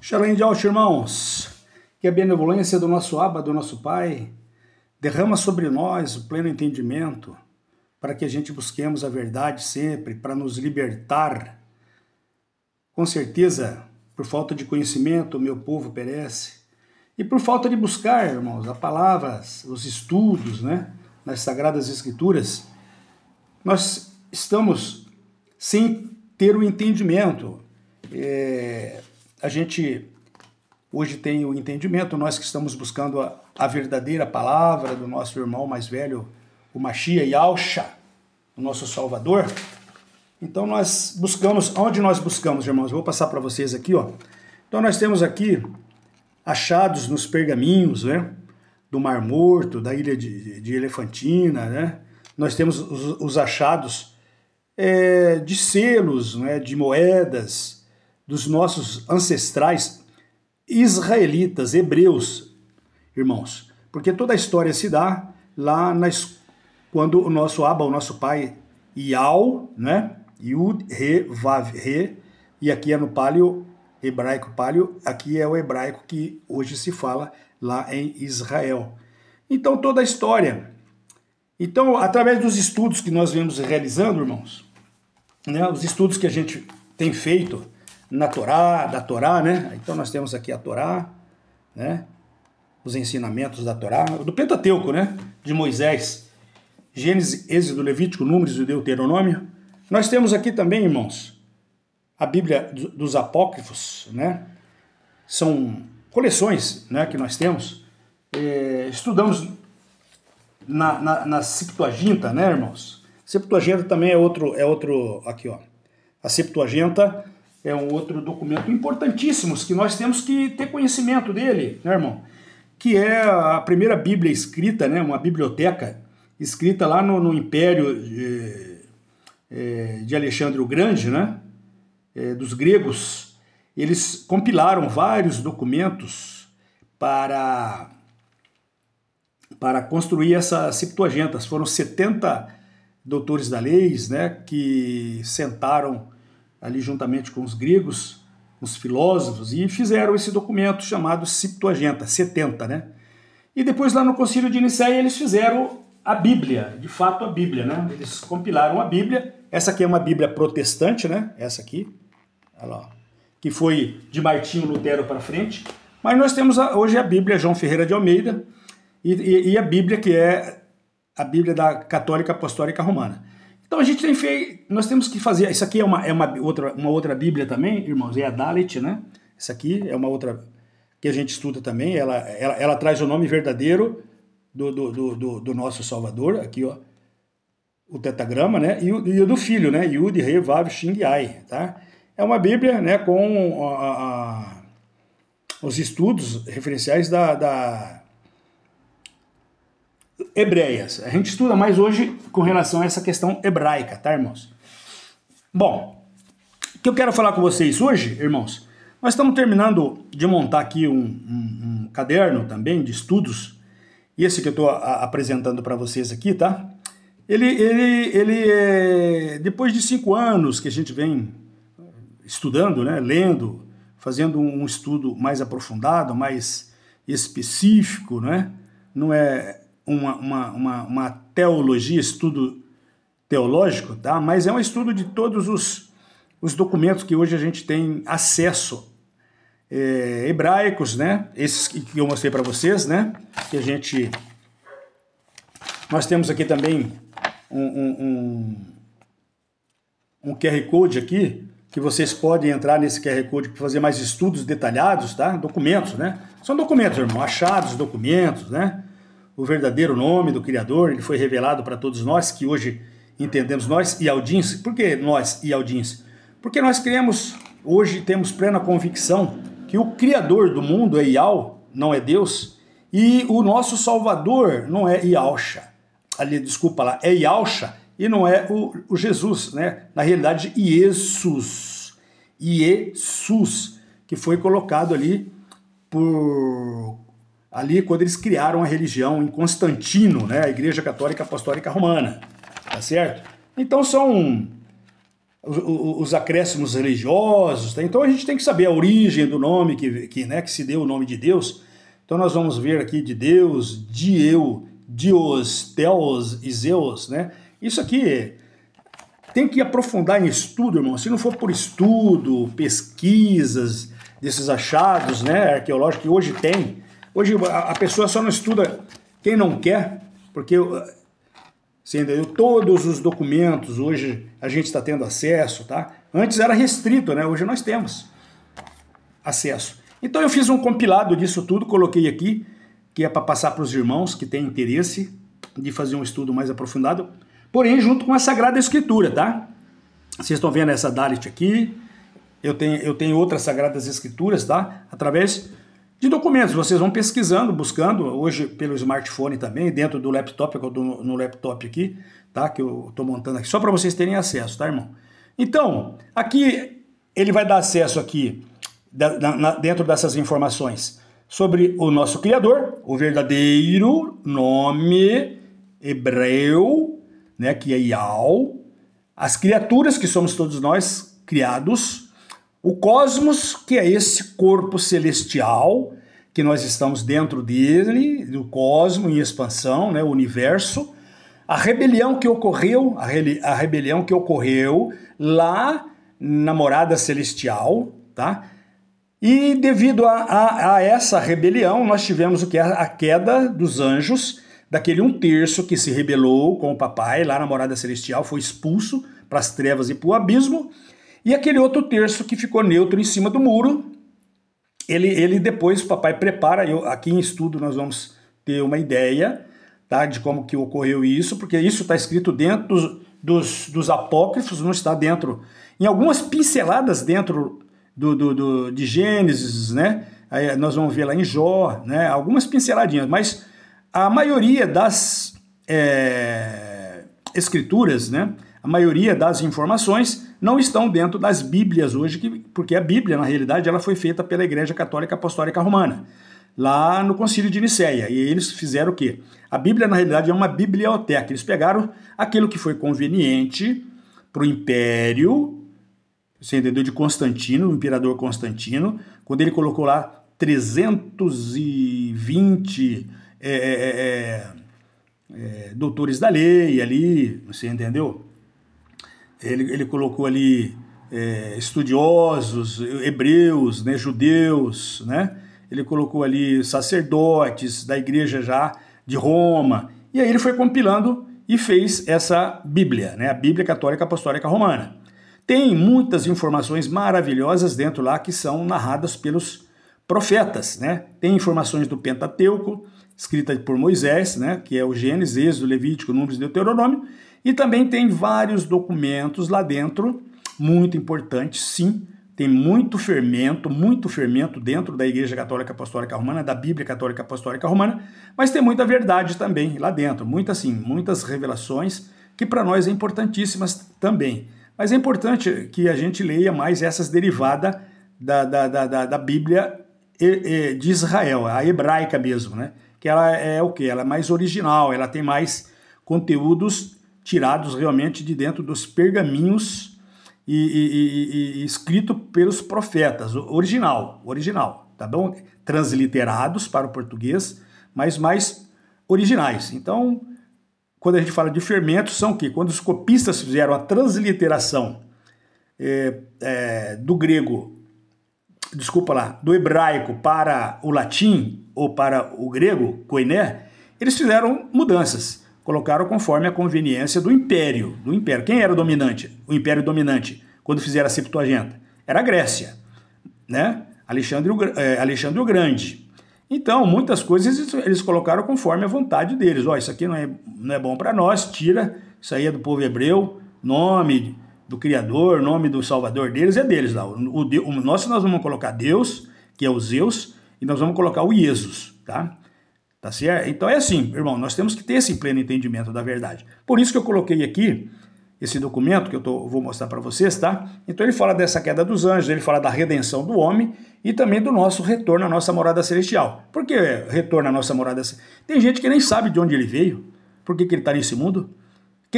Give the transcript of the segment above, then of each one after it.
Shalom de alto, irmãos, que a benevolência do nosso Abba, do nosso Pai, derrama sobre nós o pleno entendimento, para que a gente busquemos a verdade sempre, para nos libertar. Com certeza, por falta de conhecimento, o meu povo perece. E por falta de buscar, irmãos, a palavra, os estudos, nas Sagradas Escrituras, nós estamos sem ter o entendimento. A gente hoje tem o entendimento, nós que estamos buscando a verdadeira palavra do nosso irmão mais velho, o Mashiach Yahushua, o nosso Salvador. Então nós buscamos, onde nós buscamos, irmãos? Eu vou passar para vocês aqui, ó. Então nós temos aqui achados nos pergaminhos, do Mar Morto, da ilha de Elefantina, Nós temos os achados de selos, de moedas, dos nossos ancestrais israelitas, hebreus, irmãos. Porque toda a história se dá lá quando o nosso Abba, o nosso pai, Yau, Yud, Re, Vav, Re, e aqui é no paleo, hebraico paleo, aqui é o hebraico que hoje se fala lá em Israel. Então toda a história. Então, através dos estudos que nós vemos realizando, irmãos, os estudos que a gente tem feito da Torá, Então nós temos aqui a Torá, os ensinamentos da Torá, do Pentateuco, de Moisés, Gênesis, Êxodo, Levítico, Números e Deuteronômio. Nós temos aqui também, irmãos, a Bíblia dos Apócrifos, São coleções, que nós temos. Estudamos na Septuaginta, irmãos? Septuaginta também é outro, aqui, ó. A Septuaginta é um outro documento importantíssimo que nós temos que ter conhecimento dele, irmão? Que é a primeira Bíblia escrita, uma biblioteca escrita lá no Império de Alexandre o Grande, dos gregos. Eles compilaram vários documentos para construir essa Septuaginta. Foram 70 doutores da lei, que sentaram ali juntamente com os gregos, os filósofos, e fizeram esse documento chamado Septuaginta, 70, E depois lá no Concílio de Nicéia eles fizeram a Bíblia, de fato a Bíblia, Eles compilaram a Bíblia. Essa aqui é uma Bíblia protestante, essa aqui, olha lá, que foi de Martinho Lutero para frente. Mas nós temos hoje a Bíblia João Ferreira de Almeida e a Bíblia que é a Bíblia da Católica Apostólica Romana. Então a gente tem feito, nós temos que fazer, isso aqui é uma outra Bíblia também, irmãos, é a Dalet, Essa aqui é uma outra que a gente estuda também, ela traz o nome verdadeiro do nosso Salvador, aqui, ó, o tetagrama, e o do filho, Yud, Re, Vav, Shin, Ai, tá? É uma Bíblia, com os estudos referenciais da hebreias. A gente estuda mais hoje com relação a essa questão hebraica, tá, irmãos? Bom, o que eu quero falar com vocês hoje, irmãos, nós estamos terminando de montar aqui um caderno também de estudos, e esse que eu estou apresentando para vocês aqui, tá? Ele é, depois de 5 anos que a gente vem estudando, lendo, fazendo um estudo mais aprofundado, mais específico, Não é uma teologia, estudo teológico, tá? Mas é um estudo de todos os documentos que hoje a gente tem acesso, hebraicos, Esses que eu mostrei para vocês, Que a gente... Nós temos aqui também um QR Code aqui, que vocês podem entrar nesse QR Code para fazer mais estudos detalhados, tá? Documentos, São documentos, irmão, achados, documentos, O verdadeiro nome do Criador, ele foi revelado para todos nós, que hoje entendemos, nós e Aldins. Por que nós e Aldins? Porque nós cremos, hoje temos plena convicção que o Criador do mundo é Yahweh, não é Deus, e o nosso Salvador não é Yahushua. Ali, desculpa lá, é Yahushua e não é o Jesus, Na realidade, Jesus, que foi colocado ali quando eles criaram a religião em Constantino, a Igreja Católica Apostólica Romana, tá certo? Então são os acréscimos religiosos, tá? Então a gente tem que saber a origem do nome que se deu o nome de Deus. Então nós vamos ver aqui de Deus, Dios, Theos e Zeus, né? Isso aqui tem que aprofundar em estudo, irmão. Se não for por estudo, pesquisas desses achados, né, arqueológicos que hoje tem. Hoje a pessoa só não estuda quem não quer, porque você entendeu? Todos os documentos hoje a gente está tendo acesso, tá? Antes era restrito, né? Hoje nós temos acesso. Então eu fiz um compilado disso tudo, coloquei aqui, que é para passar para os irmãos que têm interesse de fazer um estudo mais aprofundado, porém junto com a Sagrada Escritura, tá? Vocês estão vendo essa Dalit aqui, eu tenho outras Sagradas Escrituras, tá? Através de documentos, vocês vão pesquisando, buscando, hoje pelo smartphone também, dentro do laptop, que eu estou no laptop aqui, tá? Que eu estou montando aqui, só para vocês terem acesso, tá, irmão? Então, aqui ele vai dar acesso aqui, dentro dessas informações, sobre o nosso Criador, o verdadeiro nome hebreu, né, que é Yahweh, as criaturas, que somos todos nós criados, o cosmos, que é esse corpo celestial, que nós estamos dentro dele, do cosmos em expansão, né, o universo, a rebelião que ocorreu, a rebelião que ocorreu lá na morada celestial, tá? E devido a essa rebelião, nós tivemos o que é a queda dos anjos, daquele 1/3 que se rebelou com o papai lá na morada celestial, foi expulso para as trevas e para o abismo, e aquele outro 1/3 que ficou neutro em cima do muro, ele depois, o papai prepara, aqui em estudo nós vamos ter uma ideia, tá, de como que ocorreu isso, porque isso está escrito dentro dos apócrifos, não está dentro, em algumas pinceladas dentro de Gênesis, né? Aí nós vamos ver lá em Jó, né? Algumas pinceladinhas, mas a maioria das escrituras, né? A maioria das informações não estão dentro das Bíblias hoje, porque a Bíblia, na realidade, ela foi feita pela Igreja Católica Apostólica Romana, lá no Concílio de Nicéia, e eles fizeram o quê? A Bíblia, na realidade, é uma biblioteca, eles pegaram aquilo que foi conveniente para o Império, você entendeu, de Constantino, o imperador Constantino, quando ele colocou lá 320 doutores da lei ali, você entendeu? Ele colocou ali estudiosos, hebreus, né, judeus, né? Ele colocou ali sacerdotes da igreja já de Roma, e aí ele foi compilando e fez essa Bíblia, né? A Bíblia Católica Apostólica Romana. Tem muitas informações maravilhosas dentro lá que são narradas pelos profetas, né? Tem informações do Pentateuco, escrita por Moisés, né? Que é o Gênesis, Êxodo, Levítico, Números e Deuteronômio, e também tem vários documentos lá dentro, muito importantes, sim. Tem muito fermento dentro da Igreja Católica Apostólica Romana, da Bíblia Católica Apostólica Romana, mas tem muita verdade também lá dentro, muitas revelações que para nós é importantíssimas também. Mas é importante que a gente leia mais essas derivadas da Bíblia de Israel, a hebraica mesmo, né? Que ela é o quê? Ela é mais original, ela tem mais conteúdos tirados realmente de dentro dos pergaminhos e escrito pelos profetas, original, tá bom? Transliterados para o português, mas mais originais. Então, quando a gente fala de fermentos, são o quê? Quando os copistas fizeram a transliteração do grego, do hebraico para o latim ou para o grego, koiné, eles fizeram mudanças. Colocaram conforme a conveniência do império. Quem era o dominante? O império dominante, quando fizeram a Septuaginta? Era a Grécia, né? Alexandre o Grande. Então, muitas coisas eles colocaram conforme a vontade deles. Isso aqui não é bom para nós, tira, isso aí é do povo hebreu, nome do Criador, nome do Salvador deles é deles lá. Nós vamos colocar Deus, que é o Zeus, e nós vamos colocar o Jesus, tá? Tá certo? Então é assim, irmão, nós temos que ter esse pleno entendimento da verdade. Por isso que eu coloquei aqui esse documento que vou mostrar para vocês, tá? Então ele fala dessa queda dos anjos, ele fala da redenção do homem e também do nosso retorno à nossa morada celestial. Por que retorno à nossa morada celestial? Tem gente que nem sabe de onde ele veio, por que ele está nesse mundo,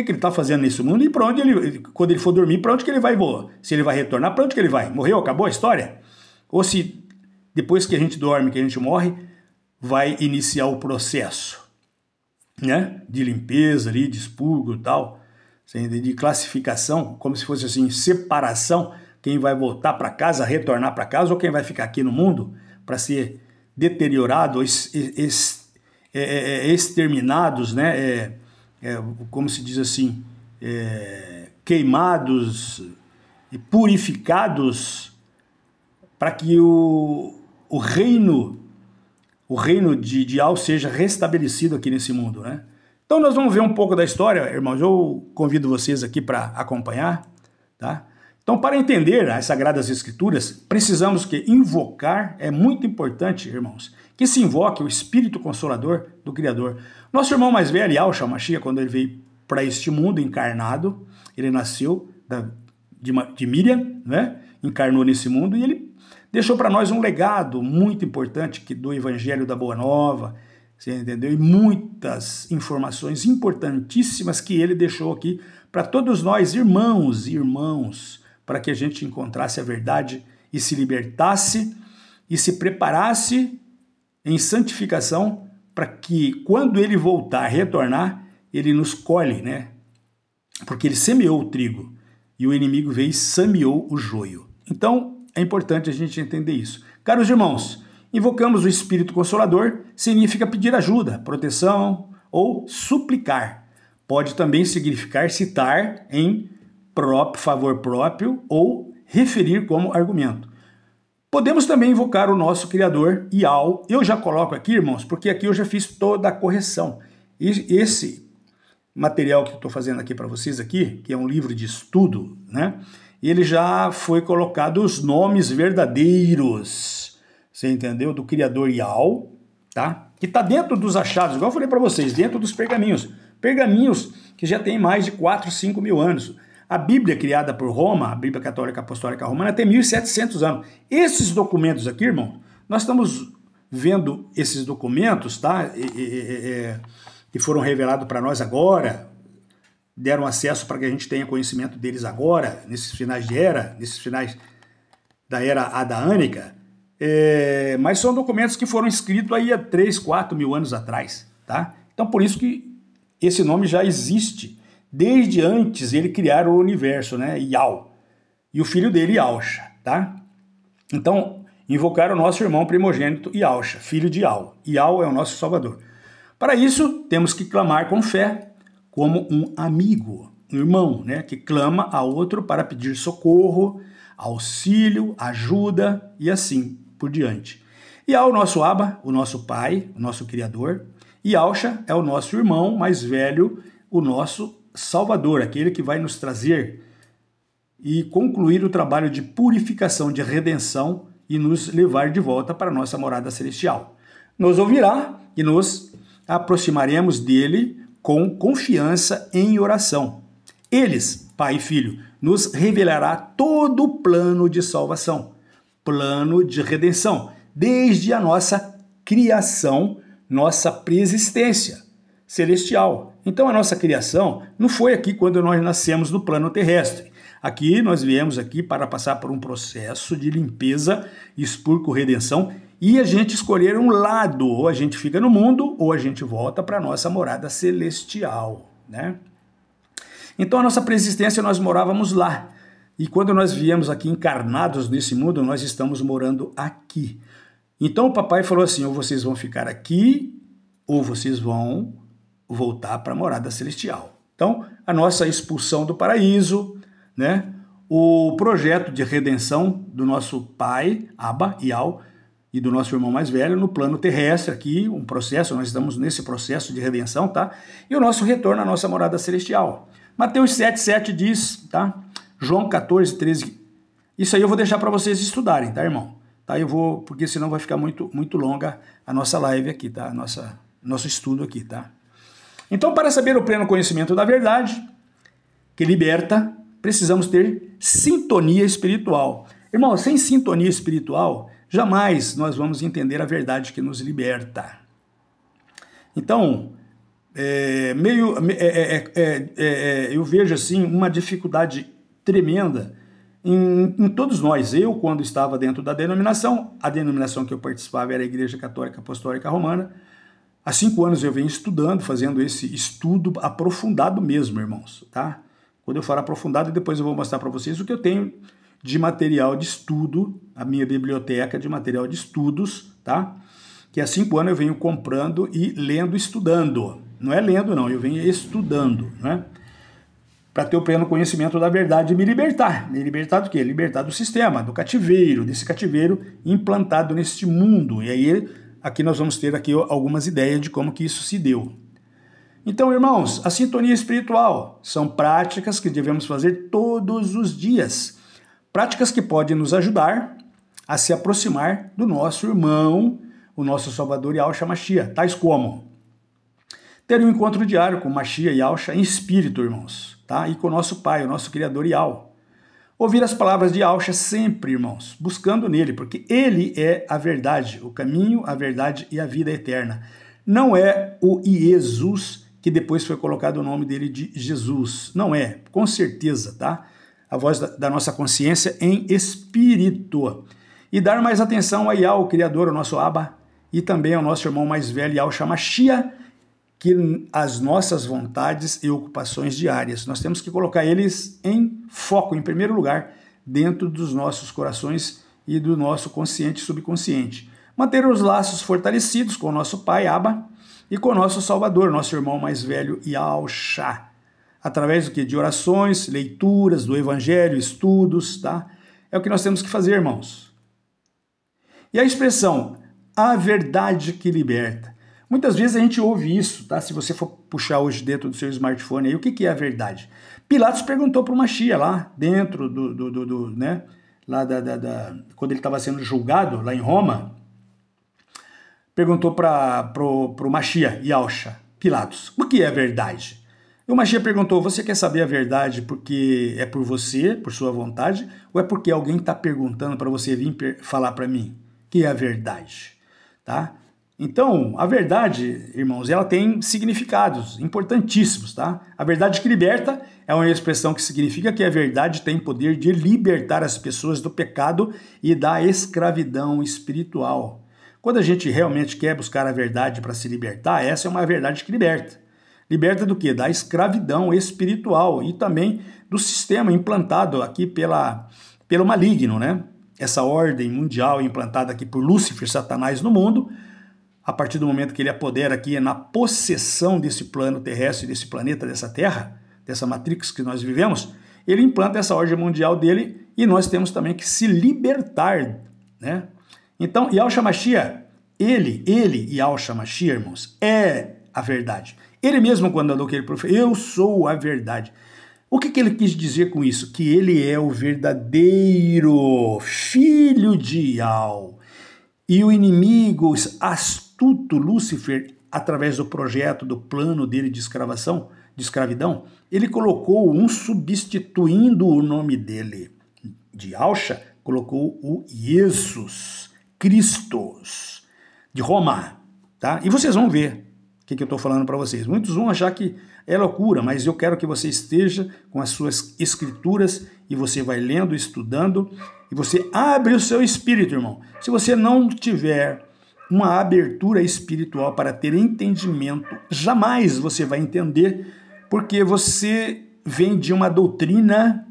que ele está fazendo nesse mundo e para onde ele, quando ele for dormir, para onde que ele vai voar? Se ele vai retornar, para onde que ele vai? Morreu? Acabou a história? Ou se depois que a gente dorme, que a gente morre, vai iniciar o processo, né? De limpeza ali, de expurgo e tal, de classificação, como se fosse assim, separação, quem vai voltar para casa, retornar para casa, ou quem vai ficar aqui no mundo para ser deteriorado, exterminados, né? Como se diz assim, queimados e purificados para que o reino de Al seja restabelecido aqui nesse mundo, né? Então nós vamos ver um pouco da história, irmãos. Eu convido vocês aqui para acompanhar, tá? Então, para entender as Sagradas Escrituras, precisamos que invocar, é muito importante, irmãos, que se invoque o Espírito Consolador do Criador. Nosso irmão mais velho, Yahushua Mashiach, quando ele veio para este mundo encarnado, ele nasceu de Miriam, né? Encarnou nesse mundo e ele deixou para nós um legado muito importante do Evangelho da Boa Nova, você entendeu? E muitas informações importantíssimas que ele deixou aqui para todos nós, irmãos, para que a gente encontrasse a verdade e se libertasse e se preparasse em santificação para que quando ele voltar, retornar, ele nos colhe, né? Porque ele semeou o trigo e o inimigo veio e semeou o joio. Então, é importante a gente entender isso. Caros irmãos, invocamos o Espírito Consolador, significa pedir ajuda, proteção ou suplicar. Pode também significar citar em favor próprio ou referir como argumento. Podemos também invocar o nosso Criador, Yahweh. Eu já coloco aqui, irmãos, porque aqui eu já fiz toda a correção. E esse material que eu estou fazendo aqui para vocês aqui, que é um livro de estudo, né? Ele já foi colocado os nomes verdadeiros, você entendeu? Do Criador Yahweh, tá? Que está dentro dos achados, igual eu falei para vocês, dentro dos pergaminhos. Pergaminhos que já tem mais de 4, 5 mil anos. A Bíblia criada por Roma, a Bíblia Católica Apostólica Romana, tem 1.700 anos. Esses documentos aqui, irmão, nós estamos vendo esses documentos, tá? Que foram revelados para nós agora, deram acesso para que a gente tenha conhecimento deles agora, nesses finais de era, nesses finais da era adaânica, mas são documentos que foram escritos aí há 3, 4 mil anos atrás, tá? Então, por isso que esse nome já existe. Desde antes ele criar o universo, né? Yahweh. E o filho dele, Yahushua, tá? Então, invocar o nosso irmão primogênito, Yahushua, filho de Yahweh. Yahweh é o nosso Salvador. Para isso, temos que clamar com fé, como um amigo, um irmão, né? Que clama a outro para pedir socorro, auxílio, ajuda e assim por diante. Yahweh, o nosso Abba, o nosso Pai, o nosso Criador. Yahushua é o nosso irmão mais velho, o nosso Salvador, aquele que vai nos trazer e concluir o trabalho de purificação, de redenção e nos levar de volta para a nossa morada celestial. Nos ouvirá e nos aproximaremos dele com confiança em oração. Eles, Pai e Filho, nos revelará todo o plano de salvação, plano de redenção, desde a nossa criação, nossa preexistência celestial. Então a nossa criação não foi aqui quando nós nascemos no plano terrestre. Aqui nós viemos aqui para passar por um processo de limpeza, expurgo, redenção, e a gente escolher um lado, ou a gente fica no mundo, ou a gente volta para a nossa morada celestial, né? Então a nossa preexistência nós morávamos lá, e quando nós viemos aqui encarnados nesse mundo, nós estamos morando aqui. Então o papai falou assim, ou vocês vão ficar aqui, ou vocês vão voltar para a morada celestial. Então, a nossa expulsão do paraíso, né? O projeto de redenção do nosso pai, Abba, Yahweh, e do nosso irmão mais velho no plano terrestre aqui, um processo, nós estamos nesse processo de redenção, tá? E o nosso retorno à nossa morada celestial. Mateus 7,7 diz, tá? João 14,13. Isso aí eu vou deixar para vocês estudarem, tá, irmão? Tá? Eu vou, porque senão vai ficar muito longa a nossa live aqui, tá? Nosso estudo aqui, tá? Então, para saber o pleno conhecimento da verdade, que liberta, precisamos ter sintonia espiritual. Irmão, sem sintonia espiritual, jamais nós vamos entender a verdade que nos liberta. Então, eu vejo assim uma dificuldade tremenda em todos nós. Eu, quando estava dentro da denominação, a denominação que eu participava era a Igreja Católica Apostólica Romana. Há 5 anos eu venho estudando, fazendo esse estudo aprofundado mesmo, irmãos, tá? Quando eu falar aprofundado, depois eu vou mostrar para vocês o que eu tenho de material de estudo, a minha biblioteca de material de estudos, tá? Que há 5 anos eu venho comprando e lendo, estudando. Não é lendo, não, eu venho estudando, né? Para ter o pleno conhecimento da verdade e me libertar. Me libertar do quê? Libertar do sistema, do cativeiro, desse cativeiro implantado neste mundo. E aí, aqui nós vamos ter aqui algumas ideias de como que isso se deu. Então, irmãos, a sintonia espiritual são práticas que devemos fazer todos os dias. Práticas que podem nos ajudar a se aproximar do nosso irmão, o nosso Salvador Yahushua Mashiach, tais como ter um encontro diário com Mashiach e Yahushua em espírito, irmãos, tá? E com o nosso Pai, o nosso Criador Yahushua. Ouvir as palavras de Yahushua sempre, irmãos, buscando nele, porque ele é a verdade, o caminho, a verdade e a vida eterna. Não é o Jesus, que depois foi colocado o nome dele de Jesus. Não é, com certeza, tá? A voz da nossa consciência em espírito. E dar mais atenção a Yahushua, o Criador, o nosso Abba, e também ao nosso irmão mais velho, Yahushua Mashiach, que as nossas vontades e ocupações diárias, nós temos que colocar eles em foco, em primeiro lugar, dentro dos nossos corações e do nosso consciente e subconsciente. Manter os laços fortalecidos com o nosso Pai, Abba, e com o nosso Salvador, nosso irmão mais velho, Yahushua. Através do que? De orações, leituras do Evangelho, estudos, tá? É o que nós temos que fazer, irmãos. E a expressão, a verdade que liberta. Muitas vezes a gente ouve isso, tá? Se você for puxar hoje dentro do seu smartphone aí, o que é a verdade? Pilatos perguntou para o Mashiach lá, dentro né? Lá quando ele estava sendo julgado, lá em Roma, perguntou para o Mashiach, Yahushua, Pilatos, o que é a verdade? E o Mashiach perguntou, você quer saber a verdade porque é por você, por sua vontade, ou é porque alguém está perguntando para você vir falar para mim? Que é a verdade? Tá? Então, a verdade, irmãos, ela tem significados importantíssimos, tá? A verdade que liberta é uma expressão que significa que a verdade tem poder de libertar as pessoas do pecado e da escravidão espiritual. Quando a gente realmente quer buscar a verdade para se libertar, essa é uma verdade que liberta. Liberta do quê? Da escravidão espiritual e também do sistema implantado aqui pelo maligno, né? Essa ordem mundial implantada aqui por Lúcifer, Satanás no mundo, a partir do momento que ele apodera aqui na possessão desse plano terrestre, desse planeta, dessa Terra, dessa Matrix que nós vivemos, ele implanta essa ordem mundial dele e nós temos também que se libertar, né? Então, Yahushua Mashiach, ele, Yahushua Mashiach, irmãos, é a verdade. Ele mesmo, quando andou aquele profeta, eu sou a verdade. O que ele quis dizer com isso? Que ele é o verdadeiro filho de Yahuwah. E o inimigo astuto Lúcifer, através do projeto, do plano dele de escravidão, ele colocou um substituindo o nome dele. De Yahushua, colocou o Jesus, Cristo, de Roma. Tá? E vocês vão ver o que eu estou falando para vocês. Muitos vão achar que é loucura, mas eu quero que você esteja com as suas escrituras e você vai lendo, estudando, e você abre o seu espírito, irmão. Se você não tiver uma abertura espiritual para ter entendimento, jamais você vai entender, porque você vem de uma doutrina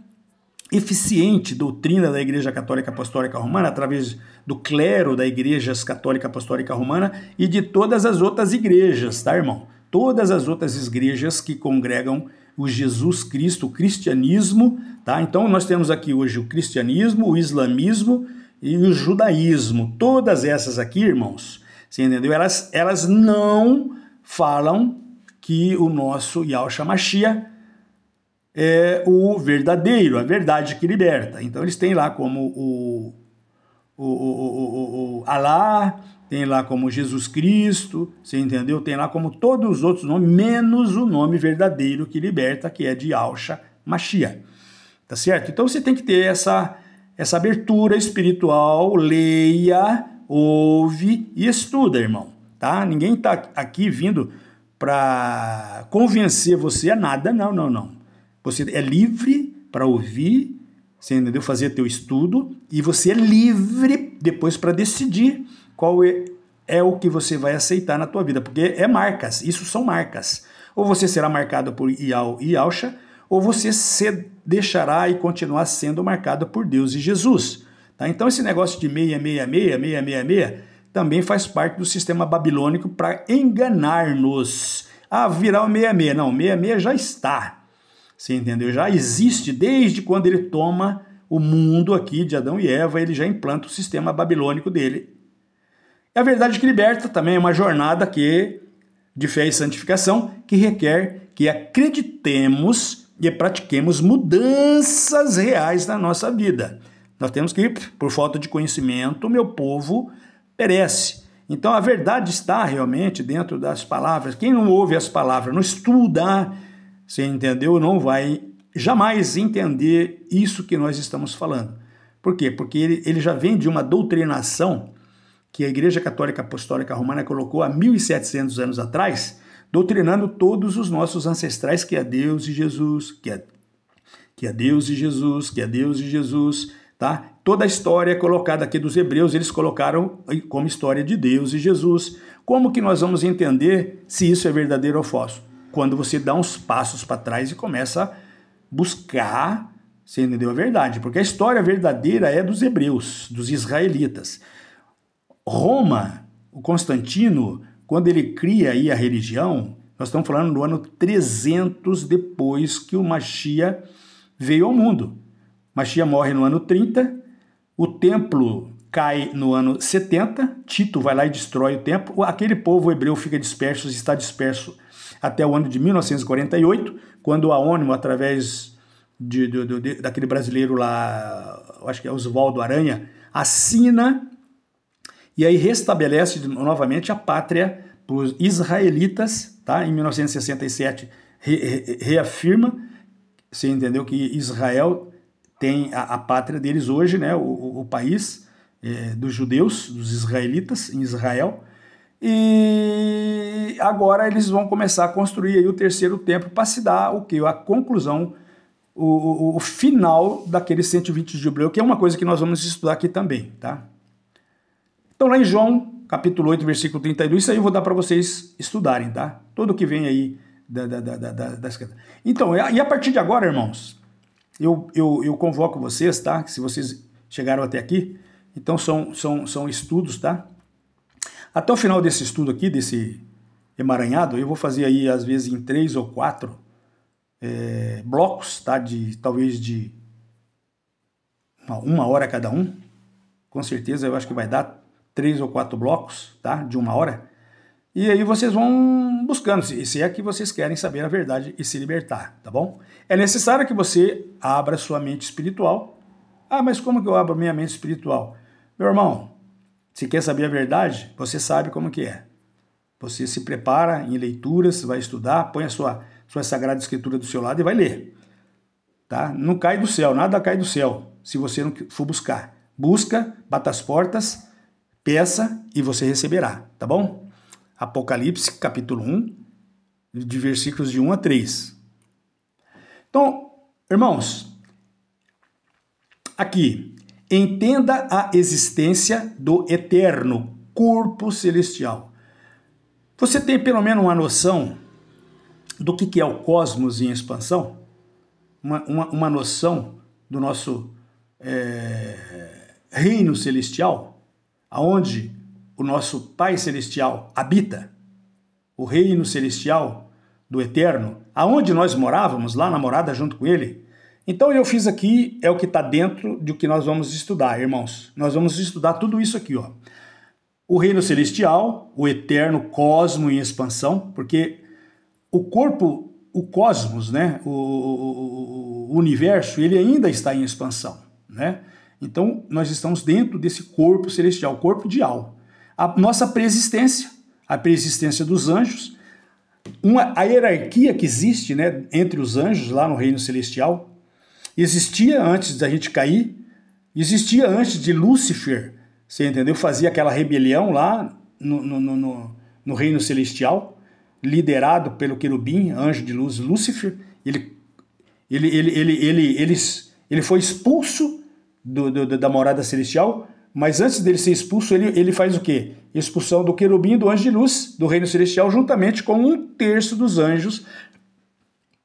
eficiente, doutrina da Igreja Católica Apostólica Romana, através do clero da Igreja Católica Apostólica Romana e de todas as outras igrejas, tá, irmão? Todas as outras igrejas que congregam o Jesus Cristo, o cristianismo, tá? Então nós temos aqui hoje o cristianismo, o islamismo e o judaísmo. Todas essas aqui, irmãos, você entendeu? Elas não falam que o nosso Yahushua Mashiach é o verdadeiro, a verdade que liberta. Então eles têm lá como o Alá, tem lá como Jesus Cristo, você entendeu? Tem lá como todos os outros nomes, menos o nome verdadeiro que liberta, que é de Yahushua Mashiach. Tá certo? Então você tem que ter essa abertura espiritual, leia, ouve e estuda, irmão. Tá? Ninguém está aqui vindo convencer você a nada, não, não, não. Você é livre para ouvir, você entendeu? Fazer teu estudo, e você é livre depois para decidir qual é o que você vai aceitar na tua vida, porque é marcas, isso são marcas. Ou você será marcado por Ial e Yalcha, ou você se deixará e continuar sendo marcado por Deus e Jesus. Tá? Então esse negócio de 666 também faz parte do sistema babilônico para enganar-nos. Ah, virar o 66. Não, 66 já está. Você entendeu? Já existe desde quando ele toma o mundo aqui de Adão e Eva, ele já implanta o sistema babilônico dele. E a verdade que liberta também é uma jornada de fé e santificação que requer que acreditemos e pratiquemos mudanças reais na nossa vida. Nós temos que, por falta de conhecimento, meu povo perece. Então a verdade está realmente dentro das palavras. Quem não ouve as palavras, não estuda, você entendeu? Não vai jamais entender isso que nós estamos falando. Por quê? Porque ele já vem de uma doutrinação que a Igreja Católica Apostólica Romana colocou há 1.700 anos atrás, doutrinando todos os nossos ancestrais que é Deus e Jesus, que é Deus e Jesus, que é Deus e Jesus, tá? Toda a história colocada aqui dos hebreus, eles colocaram como história de Deus e Jesus. Como que nós vamos entender se isso é verdadeiro ou falso? Quando você dá uns passos para trás e começa a buscar, você entendeu a verdade? Porque a história verdadeira é dos hebreus, dos israelitas. Roma, o Constantino, quando ele cria aí a religião, nós estamos falando do ano 300 depois que o Mashiach veio ao mundo. Mashiach morre no ano 30, o templo cai no ano 70, Tito vai lá e destrói o templo, aquele povo hebreu fica disperso, está disperso até o ano de 1948, quando a ONU, através daquele brasileiro lá, acho que é Oswaldo Aranha, assina e aí restabelece novamente a pátria para os israelitas, tá? Em 1967 reafirma, você entendeu, que Israel tem a pátria deles hoje, né? O país dos judeus, dos israelitas em Israel, e agora eles vão começar a construir aí o terceiro templo para se dar o quê? A conclusão, o final daqueles 120 de jubileu, que é uma coisa que nós vamos estudar aqui também, tá? Então lá em João, capítulo 8, versículo 32, isso aí eu vou dar para vocês estudarem, tá? Tudo que vem aí das... Então, e a partir de agora, irmãos, eu convoco vocês, tá? Se vocês chegaram até aqui, então são estudos, tá? Até o final desse estudo aqui, desse emaranhado, eu vou fazer aí, às vezes, em 3 ou 4 blocos, tá? Talvez de 1 hora cada um. Com certeza, eu acho que vai dar 3 ou 4 blocos, tá? De 1 hora. E aí vocês vão buscando, se é que vocês querem saber a verdade e se libertar, tá bom? É necessário que você abra sua mente espiritual. Ah, mas como que eu abro minha mente espiritual? Meu irmão, se quer saber a verdade, você sabe como que é. Você se prepara em leituras, vai estudar, põe a sua Sagrada Escritura do seu lado e vai ler. Tá? Não cai do céu, nada cai do céu, se você não for buscar. Busca, bata as portas, peça e você receberá, tá bom? Apocalipse, capítulo 1, de versículos de 1 a 3. Então, irmãos, aqui, entenda a existência do eterno corpo celestial. Você tem pelo menos uma noção do que é o cosmos em expansão? Uma noção do nosso reino celestial, aonde o nosso Pai Celestial habita, o reino celestial do Eterno, aonde nós morávamos, lá na morada junto com Ele. Então eu fiz aqui, é o que está dentro do que nós vamos estudar, irmãos. Nós vamos estudar tudo isso aqui, ó. O reino celestial, o eterno cosmo em expansão, porque o corpo, o cosmos, né, o universo, ele ainda está em expansão, né? Então nós estamos dentro desse corpo celestial, corpo de Al. A nossa preexistência, a preexistência dos anjos, a hierarquia que existe, né, entre os anjos lá no reino celestial, existia antes da gente cair, existia antes de Lúcifer, você entendeu? Fazia aquela rebelião lá no reino celestial. liderado pelo querubim, anjo de luz Lúcifer. Ele foi expulso da morada celestial, mas antes dele ser expulso, ele faz o quê? Expulsão do querubim e do anjo de luz do reino celestial, juntamente com 1/3 dos anjos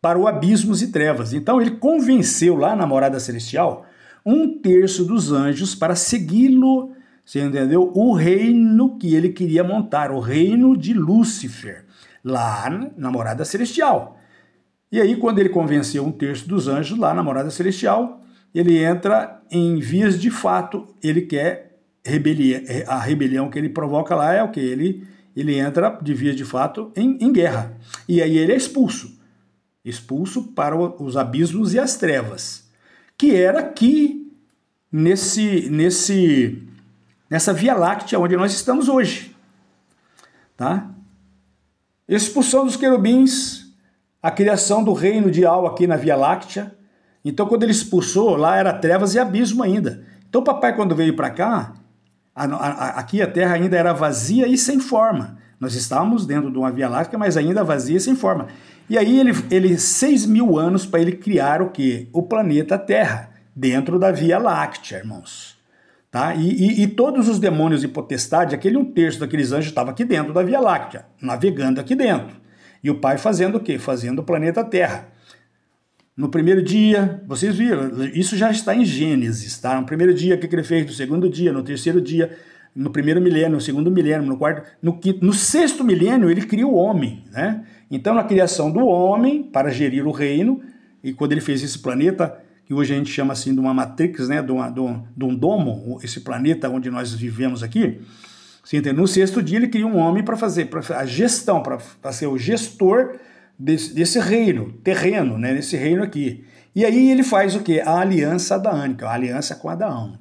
para o abismos e trevas. Então ele convenceu lá na morada celestial 1/3 dos anjos para segui-lo, você entendeu? O reino que ele queria montar, o reino de Lúcifer, lá na morada celestial. E aí, quando ele convenceu 1/3 dos anjos lá na morada celestial, ele entra em vias de fato, ele quer a rebelião que ele provoca lá é o que? Ele entra de vias de fato em guerra. E aí ele é expulso para os abismos e as trevas, que era aqui nessa Via Láctea onde nós estamos hoje. Tá? Expulsão dos querubins, a criação do reino de Al aqui na Via Láctea. Então, quando ele expulsou, lá era trevas e abismo ainda. Então, o papai, quando veio para cá, aqui a Terra ainda era vazia e sem forma. Nós estávamos dentro de uma Via Láctea, mas ainda vazia e sem forma. E aí, ele 6.000 anos para ele criar o quê? O planeta Terra, dentro da Via Láctea, irmãos. Tá? E todos os demônios e potestade, aquele 1/3 daqueles anjos estava aqui dentro da Via Láctea, navegando aqui dentro. E o pai fazendo o quê? Fazendo o planeta Terra. No primeiro dia, vocês viram, isso já está em Gênesis, tá? No primeiro dia, o que ele fez? No segundo dia, no terceiro dia, no primeiro milênio, no segundo milênio, no quarto, no quinto, no sexto milênio, ele cria o homem, né? Então, na criação do homem, para gerir o reino, e quando ele fez esse planeta, que hoje a gente chama assim de uma matrix, né? De um domo, esse planeta onde nós vivemos aqui, você entende? No sexto dia, ele cria um homem para fazer a gestão, para ser o gestor desse reino terreno, né, nesse reino aqui. E aí ele faz o quê? A aliança adaânica, a aliança com Adão.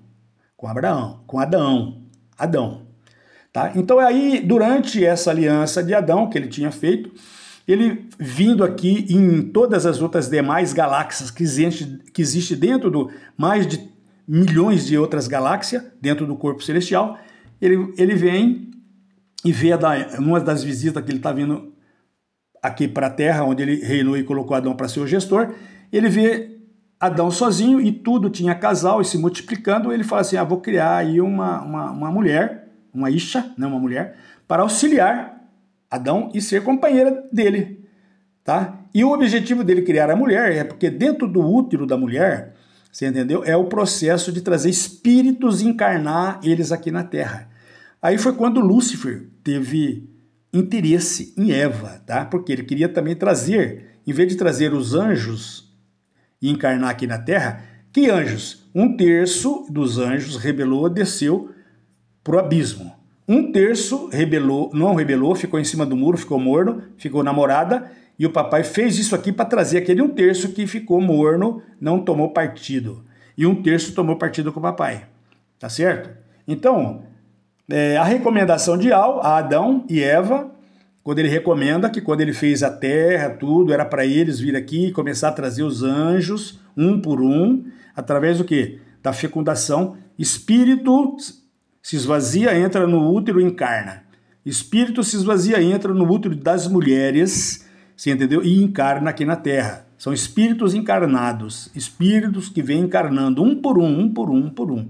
Tá? Então aí, durante essa aliança de Adão que ele tinha feito, ele vindo aqui em todas as outras demais galáxias que existe dentro do mais de milhões de outras galáxias, dentro do corpo celestial, ele vem e vê uma das visitas que ele está vindo aqui para a Terra, onde ele reinou e colocou Adão para ser o gestor, ele vê Adão sozinho e tudo tinha casal e se multiplicando, ele fala assim, vou criar aí uma mulher, uma Isha, né, uma mulher, para auxiliar Adão e ser companheira dele. Tá? E o objetivo dele criar a mulher é porque dentro do útero da mulher, você entendeu? É o processo de trazer espíritos e encarnar eles aqui na Terra. Aí foi quando Lúcifer teve interesse em Eva, tá? Porque ele queria também trazer, em vez de trazer os anjos e encarnar aqui na Terra, que anjos? 1/3 dos anjos rebelou, desceu para o abismo. 1/3 não rebelou, ficou em cima do muro, ficou morno, ficou na morada, e o papai fez isso aqui para trazer aquele 1/3 que ficou morno, não tomou partido. E 1/3 tomou partido com o papai. Tá certo? Então, a recomendação de a Adão e Eva, quando ele recomenda que quando ele fez a terra, tudo, era para eles vir aqui e começar a trazer os anjos, um por um, através do quê? Da fecundação. Espírito se esvazia, entra no útero e encarna. Espírito se esvazia, entra no útero das mulheres, você entendeu? E encarna aqui na Terra. São espíritos encarnados, espíritos que vêm encarnando um por um.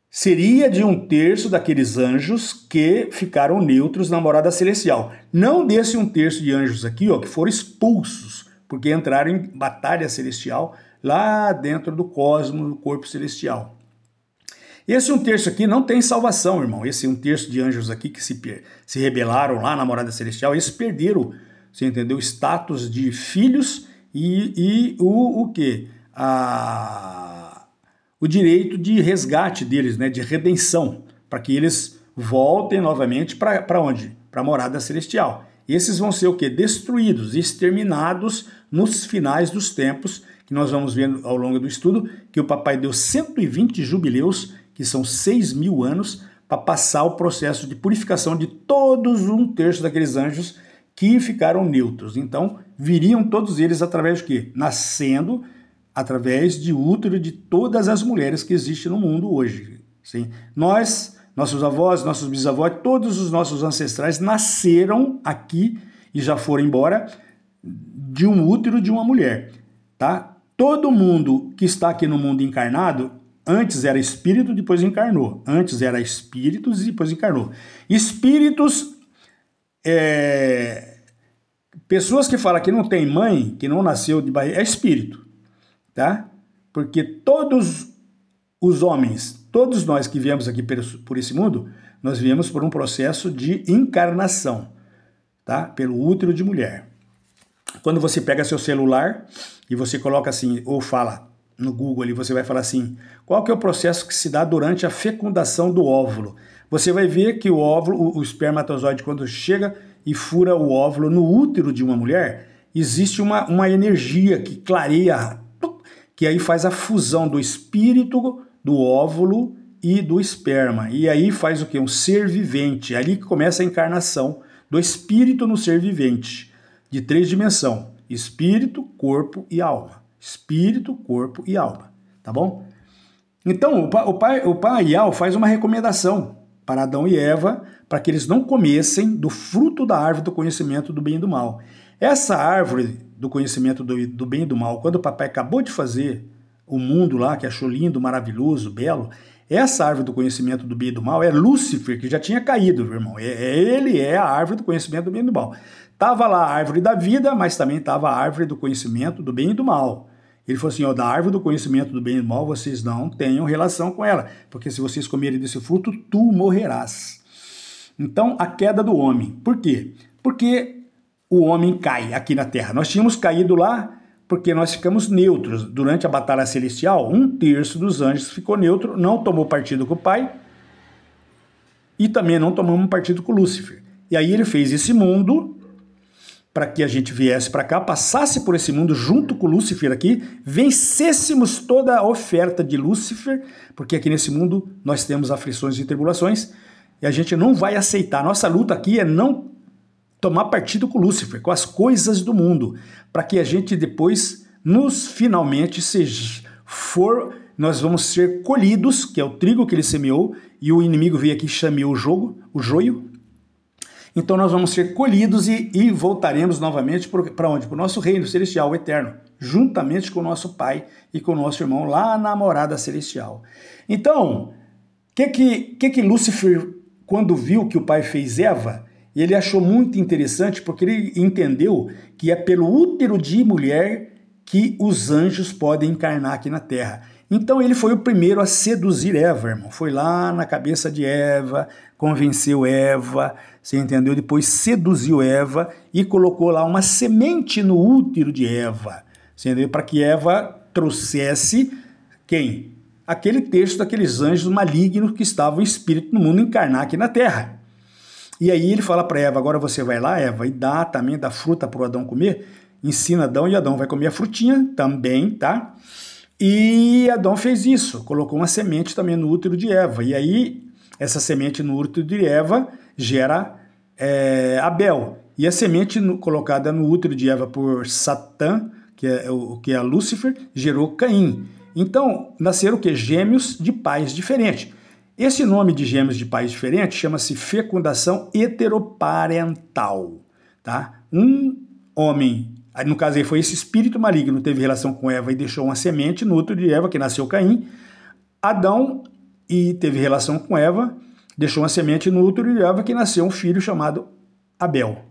Seria de 1/3 daqueles anjos que ficaram neutros na morada celestial. Não desse 1/3 de anjos aqui, ó, que foram expulsos, porque entraram em batalha celestial lá dentro do cosmos, do corpo celestial. Esse 1/3 aqui não tem salvação, irmão. Esse 1/3 de anjos aqui que se rebelaram lá na morada celestial, eles perderam, você entendeu? O status de filhos e o quê? O direito de resgate deles, né, de redenção, para que eles voltem novamente para onde? Para a morada celestial. Esses vão ser o quê? Destruídos, exterminados nos finais dos tempos, que nós vamos ver ao longo do estudo, que o papai deu 120 jubileus, que são 6.000 anos, para passar o processo de purificação de todos 1/3 daqueles anjos que ficaram neutros. Então, viriam todos eles através de quê? Nascendo através de útero de todas as mulheres que existem no mundo hoje. Sim? Nós, nossos avós, nossos bisavós, todos os nossos ancestrais nasceram aqui e já foram embora de um útero de uma mulher, tá? Todo mundo que está aqui no mundo encarnado, antes era espírito, depois encarnou. Antes era espíritos e depois encarnou. Espíritos, pessoas que falam que não tem mãe, que não nasceu de barriga, é espírito, tá? Porque todos os homens, todos nós que viemos aqui por esse mundo, nós viemos por um processo de encarnação, tá? Pelo útero de mulher. Quando você pega seu celular e você coloca assim, ou fala no Google ali, você vai falar assim, qual que é o processo que se dá durante a fecundação do óvulo? Você vai ver que o óvulo, o espermatozoide, quando chega e fura o óvulo no útero de uma mulher, existe uma energia que clareia, que aí faz a fusão do espírito, do óvulo e do esperma. E aí faz o quê? Um ser vivente. É ali que começa a encarnação do espírito no ser vivente, de 3 dimensões. Espírito, corpo e alma. Espírito, corpo e alma. Tá bom? Então, o pai Ial faz uma recomendação para Adão e Eva, para que eles não comessem do fruto da árvore do conhecimento do bem e do mal. Essa árvore do conhecimento do bem e do mal, quando o papai acabou de fazer o mundo lá, que achou lindo, maravilhoso, belo, essa árvore do conhecimento do bem e do mal é Lúcifer, que já tinha caído, meu irmão. Ele é a árvore do conhecimento do bem e do mal. Estava lá a árvore da vida, mas também estava a árvore do conhecimento do bem e do mal. Ele falou assim, ó, da árvore do conhecimento do bem e do mal, vocês não tenham relação com ela, porque se vocês comerem desse fruto, tu morrerás. Então, a queda do homem. Por quê? Porque o homem cai aqui na Terra. Nós tínhamos caído lá porque nós ficamos neutros. Durante a batalha celestial, 1/3 dos anjos ficou neutro, não tomou partido com o Pai e também não tomamos partido com Lúcifer. E aí ele fez esse mundo para que a gente viesse para cá, passasse por esse mundo junto com Lúcifer aqui, vencêssemos toda a oferta de Lúcifer, porque aqui nesse mundo nós temos aflições e tribulações, e a gente não vai aceitar. Nossa luta aqui é não tomar partido com Lúcifer, com as coisas do mundo, para que a gente depois, finalmente, nós vamos ser colhidos, que é o trigo que ele semeou, e o inimigo veio aqui e chameou o joio. Então nós vamos ser colhidos e voltaremos novamente para onde? Para o nosso reino celestial, o eterno, juntamente com o nosso pai e com o nosso irmão lá na morada celestial. Então, o que Lúcifer, quando viu que o pai fez Eva, ele achou muito interessante porque ele entendeu que é pelo útero de mulher que os anjos podem encarnar aqui na Terra. Então ele foi o primeiro a seduzir Eva, irmão. Foi lá na cabeça de Eva, convenceu Eva, você entendeu? Depois seduziu Eva e colocou lá uma semente no útero de Eva, você entendeu? Para que Eva trouxesse quem? Aquele texto daqueles anjos malignos que estavam em espírito no mundo encarnar aqui na Terra. E aí ele fala para Eva, agora você vai lá, Eva, e dá também da fruta para o Adão comer, ensina Adão e Adão vai comer a frutinha também, tá? E Adão fez isso, colocou uma semente também no útero de Eva. E aí, essa semente no útero de Eva gera Abel. E a semente colocada no útero de Eva por Satã, que é Lúcifer, gerou Caim. Então, nasceram o quê? Gêmeos de pais diferentes. Esse nome de gêmeos de pais diferentes chama-se fecundação heteroparental. Tá? Um homem... No caso aí foi esse espírito maligno, teve relação com Eva e deixou uma semente no útero de Eva, que nasceu Caim. Adão e teve relação com Eva, deixou uma semente no útero de Eva, que nasceu um filho chamado Abel.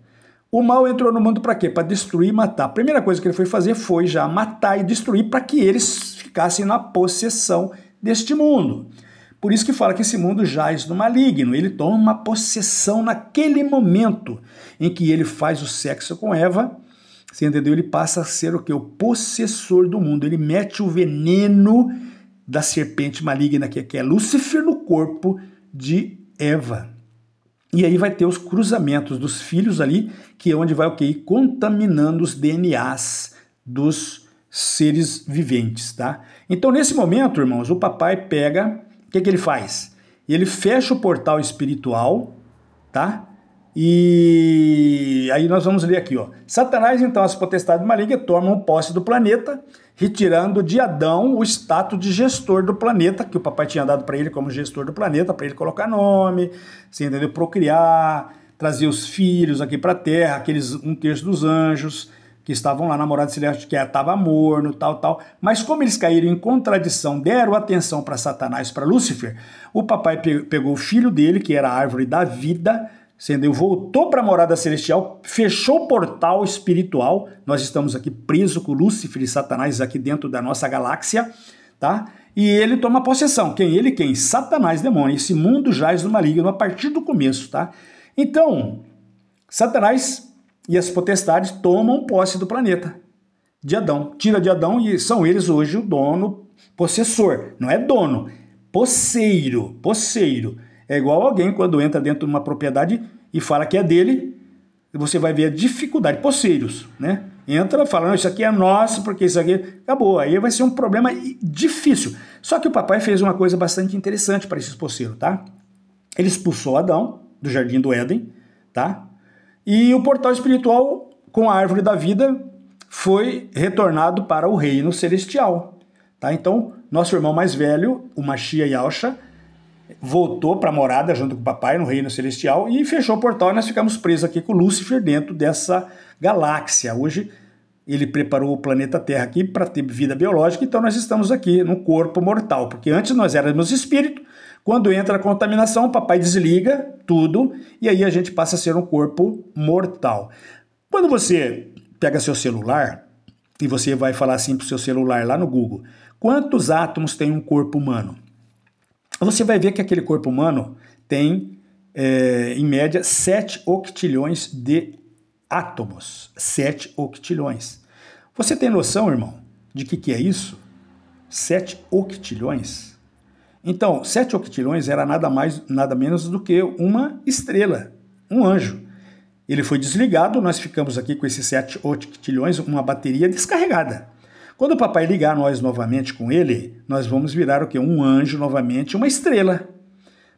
O mal entrou no mundo para quê? Para destruir e matar. A primeira coisa que ele foi fazer foi já matar e destruir para que eles ficassem na possessão deste mundo. Por isso que fala que esse mundo jaz no maligno. Ele toma uma possessão naquele momento em que ele faz o sexo com Eva. Você entendeu? Ele passa a ser o quê? O possessor do mundo. Ele mete o veneno da serpente maligna, que é Lúcifer, no corpo de Eva. E aí vai ter os cruzamentos dos filhos ali, que é onde vai o quê? Ir contaminando os DNAs dos seres viventes, tá? Então, nesse momento, irmãos, o papai pega... O que ele faz? Ele fecha o portal espiritual, tá? E aí nós vamos ler aqui, ó. Satanás, então, as potestades malignas tomam posse do planeta, retirando de Adão o status de gestor do planeta, que o papai tinha dado para ele como gestor do planeta, para ele colocar nome, você entendeu? Procriar, trazer os filhos aqui para a Terra, aqueles 1/3 dos anjos que estavam lá na morada celeste, que estava morno, tal. Mas como eles caíram em contradição, deram atenção para Satanás, para Lúcifer, o papai pegou o filho dele, que era a árvore da vida, entendeu? Voltou para a morada celestial, fechou o portal espiritual. Nós estamos aqui presos com Lúcifer e Satanás aqui dentro da nossa galáxia, tá? E ele toma possessão. Quem? Satanás, demônio. Esse mundo jaz no maligno a partir do começo, tá? Então, Satanás e as potestades tomam posse do planeta de Adão. Tira de Adão e são eles hoje o dono, possessor. Não é dono, posseiro. É igual alguém quando entra dentro de uma propriedade e fala que é dele, você vai ver a dificuldade, posseiros, né? Entra falando, isso aqui é nosso, porque isso aqui acabou. Aí vai ser um problema difícil. Só que o papai fez uma coisa bastante interessante para esses posseiros, tá? Ele expulsou Adão do jardim do Éden, tá? E o portal espiritual com a árvore da vida foi retornado para o reino celestial, tá? Então, nosso irmão mais velho, o Mashiach Yahusha, voltou para a morada junto com o papai no reino celestial e fechou o portal e nós ficamos presos aqui com Lúcifer dentro dessa galáxia. Hoje ele preparou o planeta Terra aqui para ter vida biológica, então nós estamos aqui no corpo mortal, porque antes nós éramos espírito. Quando entra a contaminação, o papai desliga tudo e aí a gente passa a ser um corpo mortal. Quando você pega seu celular e você vai falar assim para o seu celular lá no Google, quantos átomos tem um corpo humano? Você vai ver que aquele corpo humano tem, em média, 7 octilhões de átomos. 7 octilhões. Você tem noção, irmão, de que é isso? 7 octilhões? Então, 7 octilhões era nada mais, nada menos do que uma estrela, um anjo. Ele foi desligado, nós ficamos aqui com esses 7 octilhões, uma bateria descarregada. Quando o papai ligar nós novamente com ele, nós vamos virar o quê? Um anjo novamente, uma estrela.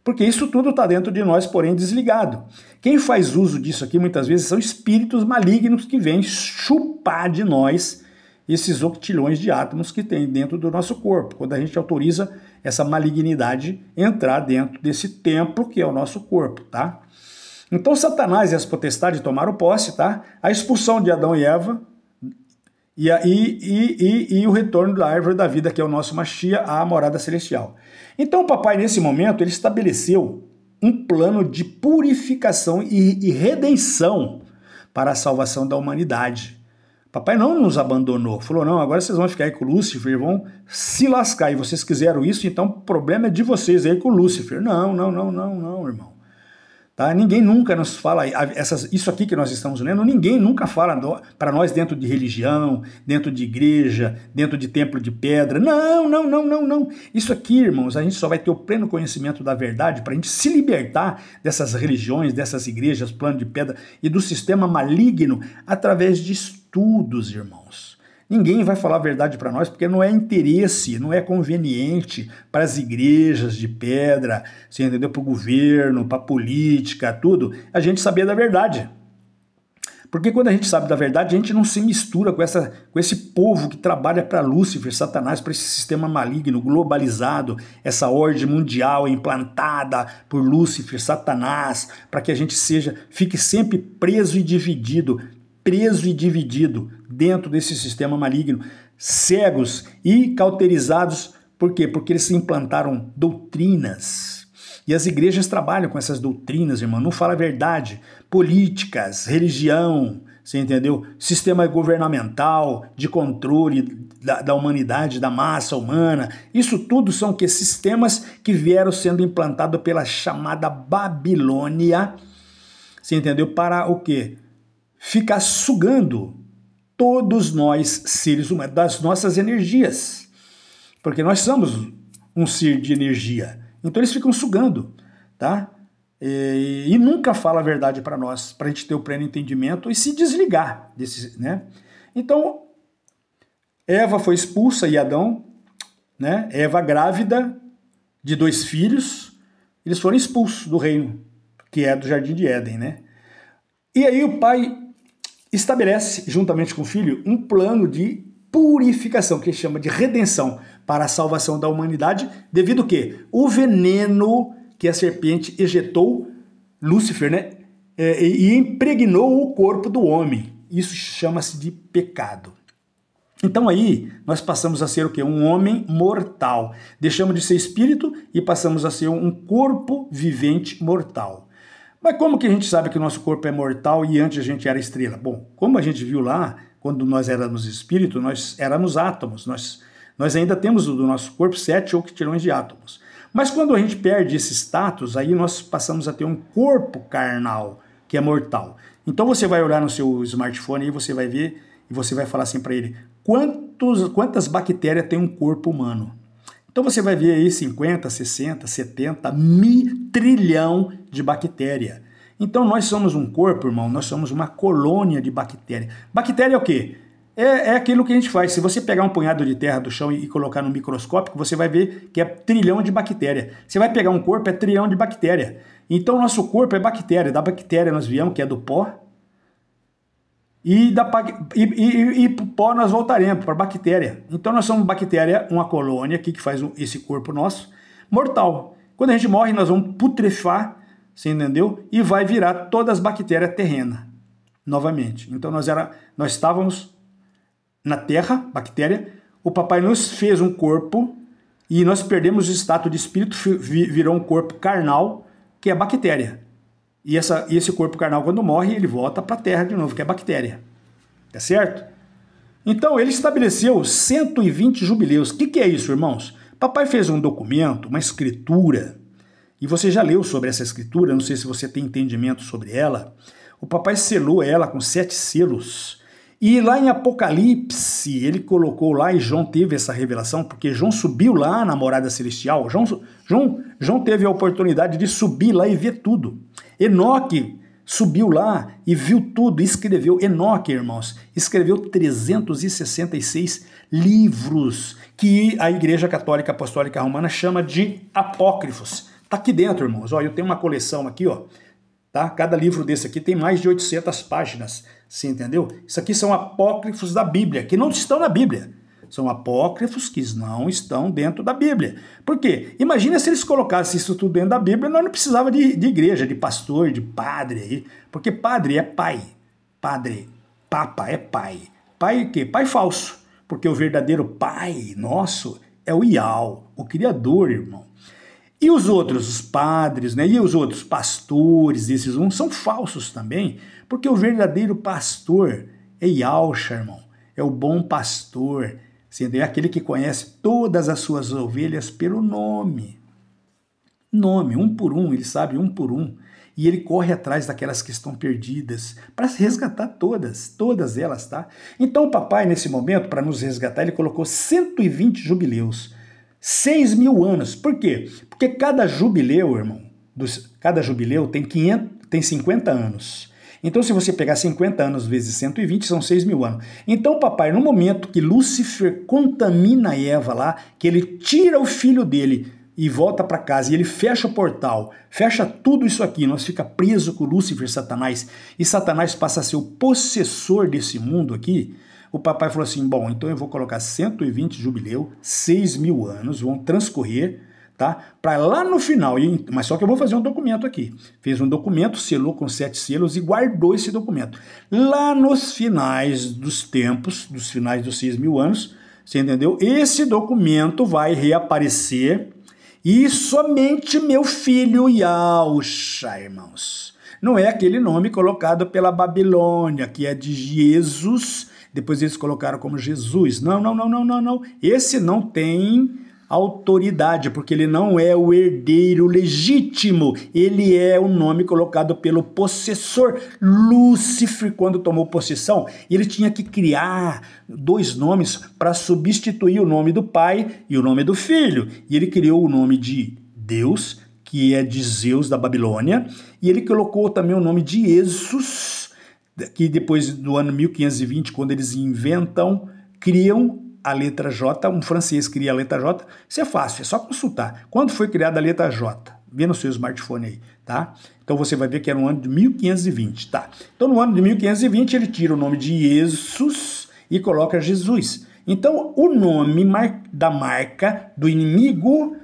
Porque isso tudo está dentro de nós, porém desligado. Quem faz uso disso aqui muitas vezes são espíritos malignos que vêm chupar de nós esses octilhões de átomos que tem dentro do nosso corpo, quando a gente autoriza essa malignidade entrar dentro desse templo que é o nosso corpo, tá? Então Satanás e as potestades tomaram posse, tá? A expulsão de Adão e Eva e o retorno da árvore da vida, que é o nosso Mashiach, à morada celestial. Então o papai, nesse momento, ele estabeleceu um plano de purificação e redenção para a salvação da humanidade. Papai não nos abandonou, falou, não, agora vocês vão ficar aí com o Lúcifer, vão se lascar, e vocês quiseram isso, então o problema é de vocês aí com o Lúcifer. Não, irmão. Tá? Ninguém nunca nos fala, isso aqui que nós estamos lendo, ninguém nunca fala para nós dentro de religião, dentro de igreja, dentro de templo de pedra. Não. Isso aqui, irmãos, a gente só vai ter o pleno conhecimento da verdade para a gente se libertar dessas religiões, dessas igrejas, plano de pedra e do sistema maligno através de estudos, irmãos. Ninguém vai falar a verdade para nós porque não é interesse, não é conveniente para as igrejas de pedra, você entendeu? Para o governo, para a política, tudo, a gente saber da verdade. Porque quando a gente sabe da verdade, a gente não se mistura com esse povo que trabalha para Lúcifer, Satanás, para esse sistema maligno, globalizado, essa ordem mundial implantada por Lúcifer, Satanás, para que a gente fique sempre preso e dividido dentro desse sistema maligno, cegos e cauterizados. Por quê? Porque eles implantaram doutrinas. E as igrejas trabalham com essas doutrinas, irmão, não fala a verdade. Políticas, religião, você entendeu? Sistema governamental, de controle da humanidade, da massa humana. Isso tudo são que sistemas que vieram sendo implantados pela chamada Babilônia, você entendeu? Para o quê? Ficar sugando todos nós, seres humanos, das nossas energias. Porque nós somos um ser de energia. Então eles ficam sugando, tá? E nunca fala a verdade para nós, para a gente ter o pleno entendimento e se desligar desse, né? Então, Eva foi expulsa e Adão, né? Eva grávida de 2 filhos, eles foram expulsos do reino, que é do Jardim de Éden, né? E aí o pai estabelece, juntamente com o filho, um plano de purificação, que ele chama de redenção, para a salvação da humanidade, devido ao quê? O veneno que a serpente ejetou, Lúcifer, né? e impregnou o corpo do homem. Isso chama-se de pecado. Então aí nós passamos a ser o quê? Um homem mortal. Deixamos de ser espírito e passamos a ser um corpo vivente mortal. Mas como que a gente sabe que o nosso corpo é mortal e antes a gente era estrela? Bom, como a gente viu lá, quando nós éramos espírito, nós éramos átomos. Nós ainda temos do nosso corpo 7 octilhões de átomos. Mas quando a gente perde esse status, aí nós passamos a ter um corpo carnal, que é mortal. Então você vai olhar no seu smartphone e você vai ver e você vai falar assim para ele, quantas bactérias tem um corpo humano? Então você vai ver aí 50, 60, 70, trilhão de bactéria. Então nós somos um corpo, irmão, nós somos uma colônia de bactéria. Bactéria é o quê? É aquilo que a gente faz. Se você pegar um punhado de terra do chão e colocar no microscópio, você vai ver que é trilhão de bactéria. Você vai pegar um corpo, é trilhão de bactéria. Então nosso corpo é bactéria. Da bactéria nós viemos, que é do pó, e pro pó nós voltaremos para bactéria. Então nós somos bactéria, uma colônia aqui que faz esse corpo nosso, mortal. Quando a gente morre, nós vamos putrefar, você entendeu? E vai virar todas as bactérias terrenas, novamente. Então nós estávamos na terra, bactéria, o papai nos fez um corpo e nós perdemos o status de espírito, virou um corpo carnal, que é bactéria. E esse corpo carnal, quando morre, ele volta para a terra de novo, que é bactéria. Tá certo? Então, ele estabeleceu 120 jubileus. O que é isso, irmãos? Papai fez um documento, uma escritura, e você já leu sobre essa escritura, não sei se você tem entendimento sobre ela. O papai selou ela com 7 selos. E lá em Apocalipse, ele colocou lá, e João teve essa revelação, porque João subiu lá na morada celestial. João teve a oportunidade de subir lá e ver tudo. Enoque subiu lá e viu tudo, escreveu. Enoque, irmãos, escreveu 366 livros, que a Igreja Católica Apostólica Romana chama de apócrifos. Tá aqui dentro, irmãos. Ó, eu tenho uma coleção aqui, ó. Tá? Cada livro desse aqui tem mais de 800 páginas, você entendeu? Isso aqui são apócrifos da Bíblia, que não estão na Bíblia. São apócrifos que não estão dentro da Bíblia. Por quê? Imagina se eles colocassem isso tudo dentro da Bíblia, nós não precisava de igreja, de pastor, de padre aí, porque padre é pai. Padre, papa é pai. Pai o quê? Pai falso, porque o verdadeiro pai nosso é o Iau, o Criador, irmão. E os outros, os padres, né? E os outros pastores, esses são falsos também, porque o verdadeiro pastor é Yahshua, irmão. É o bom pastor, é aquele que conhece todas as suas ovelhas pelo nome. Nome, um por um, ele sabe um por um. E ele corre atrás daquelas que estão perdidas, para resgatar todas elas, tá? Então o papai, nesse momento, para nos resgatar, ele colocou 120 jubileus. 6.000 anos. Por quê? Porque cada jubileu, irmão, cada jubileu tem 50 anos. Então, se você pegar 50 anos vezes 120, são 6.000 anos. Então, papai, no momento que Lúcifer contamina Eva lá, que ele tira o filho dele e volta para casa, e ele fecha o portal, fecha tudo isso aqui, nós fica preso com Lúcifer, Satanás, e Satanás passa a ser o possessor desse mundo aqui. O papai falou assim, bom, então eu vou colocar 120 jubileu, 6.000 anos, vão transcorrer, tá? Para lá no final, mas só que eu vou fazer um documento aqui. Fez um documento, selou com 7 selos e guardou esse documento. Lá nos finais dos tempos, dos finais dos 6.000 anos, você entendeu? Esse documento vai reaparecer e somente meu filho Yahshua, irmãos. Não é aquele nome colocado pela Babilônia, que é de Jesus. Depois eles colocaram como Jesus. Não. Esse não tem autoridade, porque ele não é o herdeiro legítimo. Ele é o nome colocado pelo possessor. Lúcifer, quando tomou possessão, ele tinha que criar 2 nomes para substituir o nome do pai e o nome do filho. E ele criou o nome de Deus, que é de Zeus da Babilônia, e ele colocou também o nome de Jesus, que depois do ano 1520, quando eles criam a letra J, um francês cria a letra J, isso é fácil, é só consultar. Quando foi criada a letra J? Vê no seu smartphone aí, tá? Então você vai ver que era no ano de 1520, tá? Então no ano de 1520 ele tira o nome de Jesus e coloca Jesus. Então o nome da marca do inimigo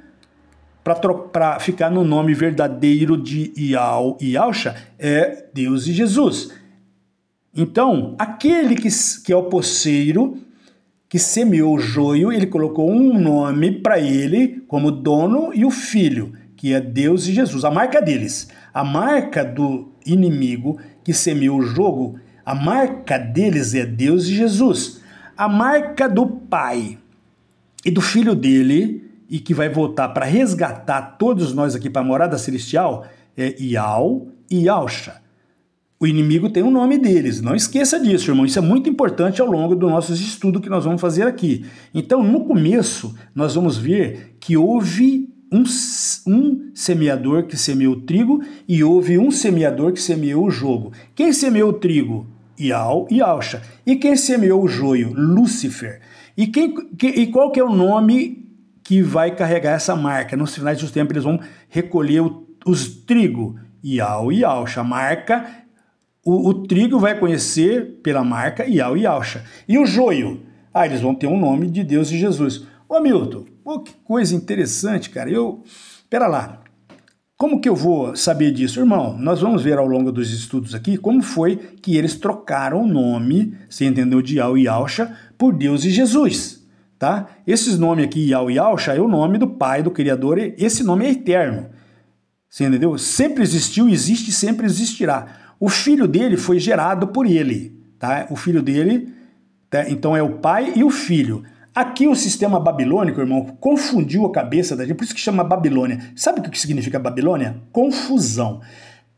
para ficar no nome verdadeiro de Yahusha, é Deus e Jesus. Então, aquele que é o poceiro, que semeou o joio, ele colocou um nome para ele como dono e o filho, que é Deus e Jesus, a marca deles. A marca do inimigo que semeou o jogo, a marca deles é Deus e Jesus. A marca do pai e do filho dele, e que vai voltar para resgatar todos nós aqui para a morada celestial, é Yau e Yahusha. O inimigo tem o nome deles, não esqueça disso, irmão, isso é muito importante ao longo do nosso estudo que nós vamos fazer aqui. Então, no começo, nós vamos ver que houve um semeador que semeou o trigo e houve um semeador que semeou o jogo. Quem semeou o trigo? Yau e Yahusha. E quem semeou o joio? Lúcifer. E qual que é o nome que vai carregar essa marca? Nos finais dos tempos eles vão recolher os trigo, Yau e Yahusha. A marca, o trigo vai conhecer pela marca Yau e Yahusha. E o joio? Eles vão ter um nome de Deus e Jesus. Ô Milton, que coisa interessante, cara. Pera lá. Como que eu vou saber disso? Irmão, nós vamos ver ao longo dos estudos aqui como foi que eles trocaram o nome, você entendeu, de Yau e Yahusha por Deus e Jesus, tá? Esses nomes aqui, Yau e Yahusha, é o nome do Pai, do Criador, e esse nome é eterno, você entendeu? Sempre existiu, existe e sempre existirá. O filho dele foi gerado por ele, tá? O filho dele, tá? Então é o pai e o filho. Aqui o sistema babilônico, irmão, confundiu a cabeça da gente, por isso que chama Babilônia. Sabe o que significa Babilônia? Confusão.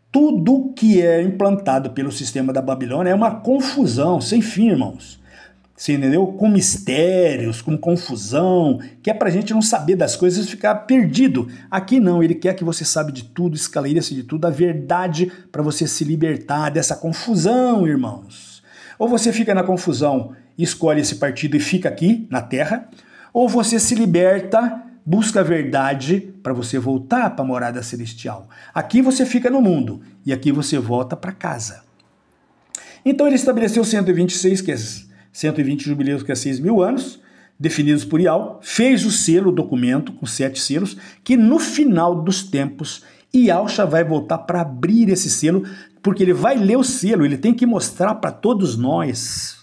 Tudo que é implantado pelo sistema da Babilônia é uma confusão, sem fim, irmãos. Você entendeu? Com mistérios, com confusão, que é pra gente não saber das coisas e ficar perdido. Aqui não, ele quer que você saiba de tudo, esclareça de tudo, a verdade para você se libertar dessa confusão, irmãos. Ou você fica na confusão, escolhe esse partido e fica aqui na terra, ou você se liberta, busca a verdade para você voltar para a morada celestial. Aqui você fica no mundo e aqui você volta para casa. Então ele estabeleceu 126, que é 120 jubileus, que é 6.000 anos, definidos por Yau, fez o selo, o documento com 7 selos, que no final dos tempos Yahusha vai voltar para abrir esse selo, porque ele vai ler o selo, ele tem que mostrar para todos nós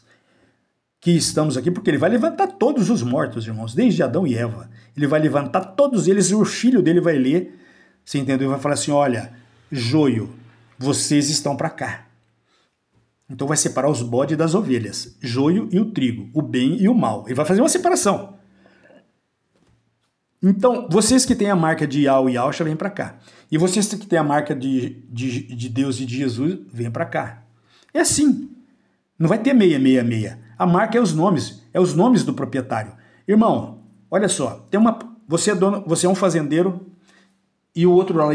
que estamos aqui, porque ele vai levantar todos os mortos, irmãos, desde Adão e Eva. Ele vai levantar todos eles e o filho dele vai ler, você entendeu? Ele vai falar assim, olha, joio, vocês estão para cá. Então vai separar os bodes das ovelhas, joio e o trigo, o bem e o mal. Ele vai fazer uma separação. Então, vocês que têm a marca de Yau e Yahusha, vêm para cá. E vocês que têm a marca de Deus e de Jesus, vêm para cá. É assim. Não vai ter 666. A marca é os nomes do proprietário. Irmão, olha só, você é um fazendeiro e o outro lá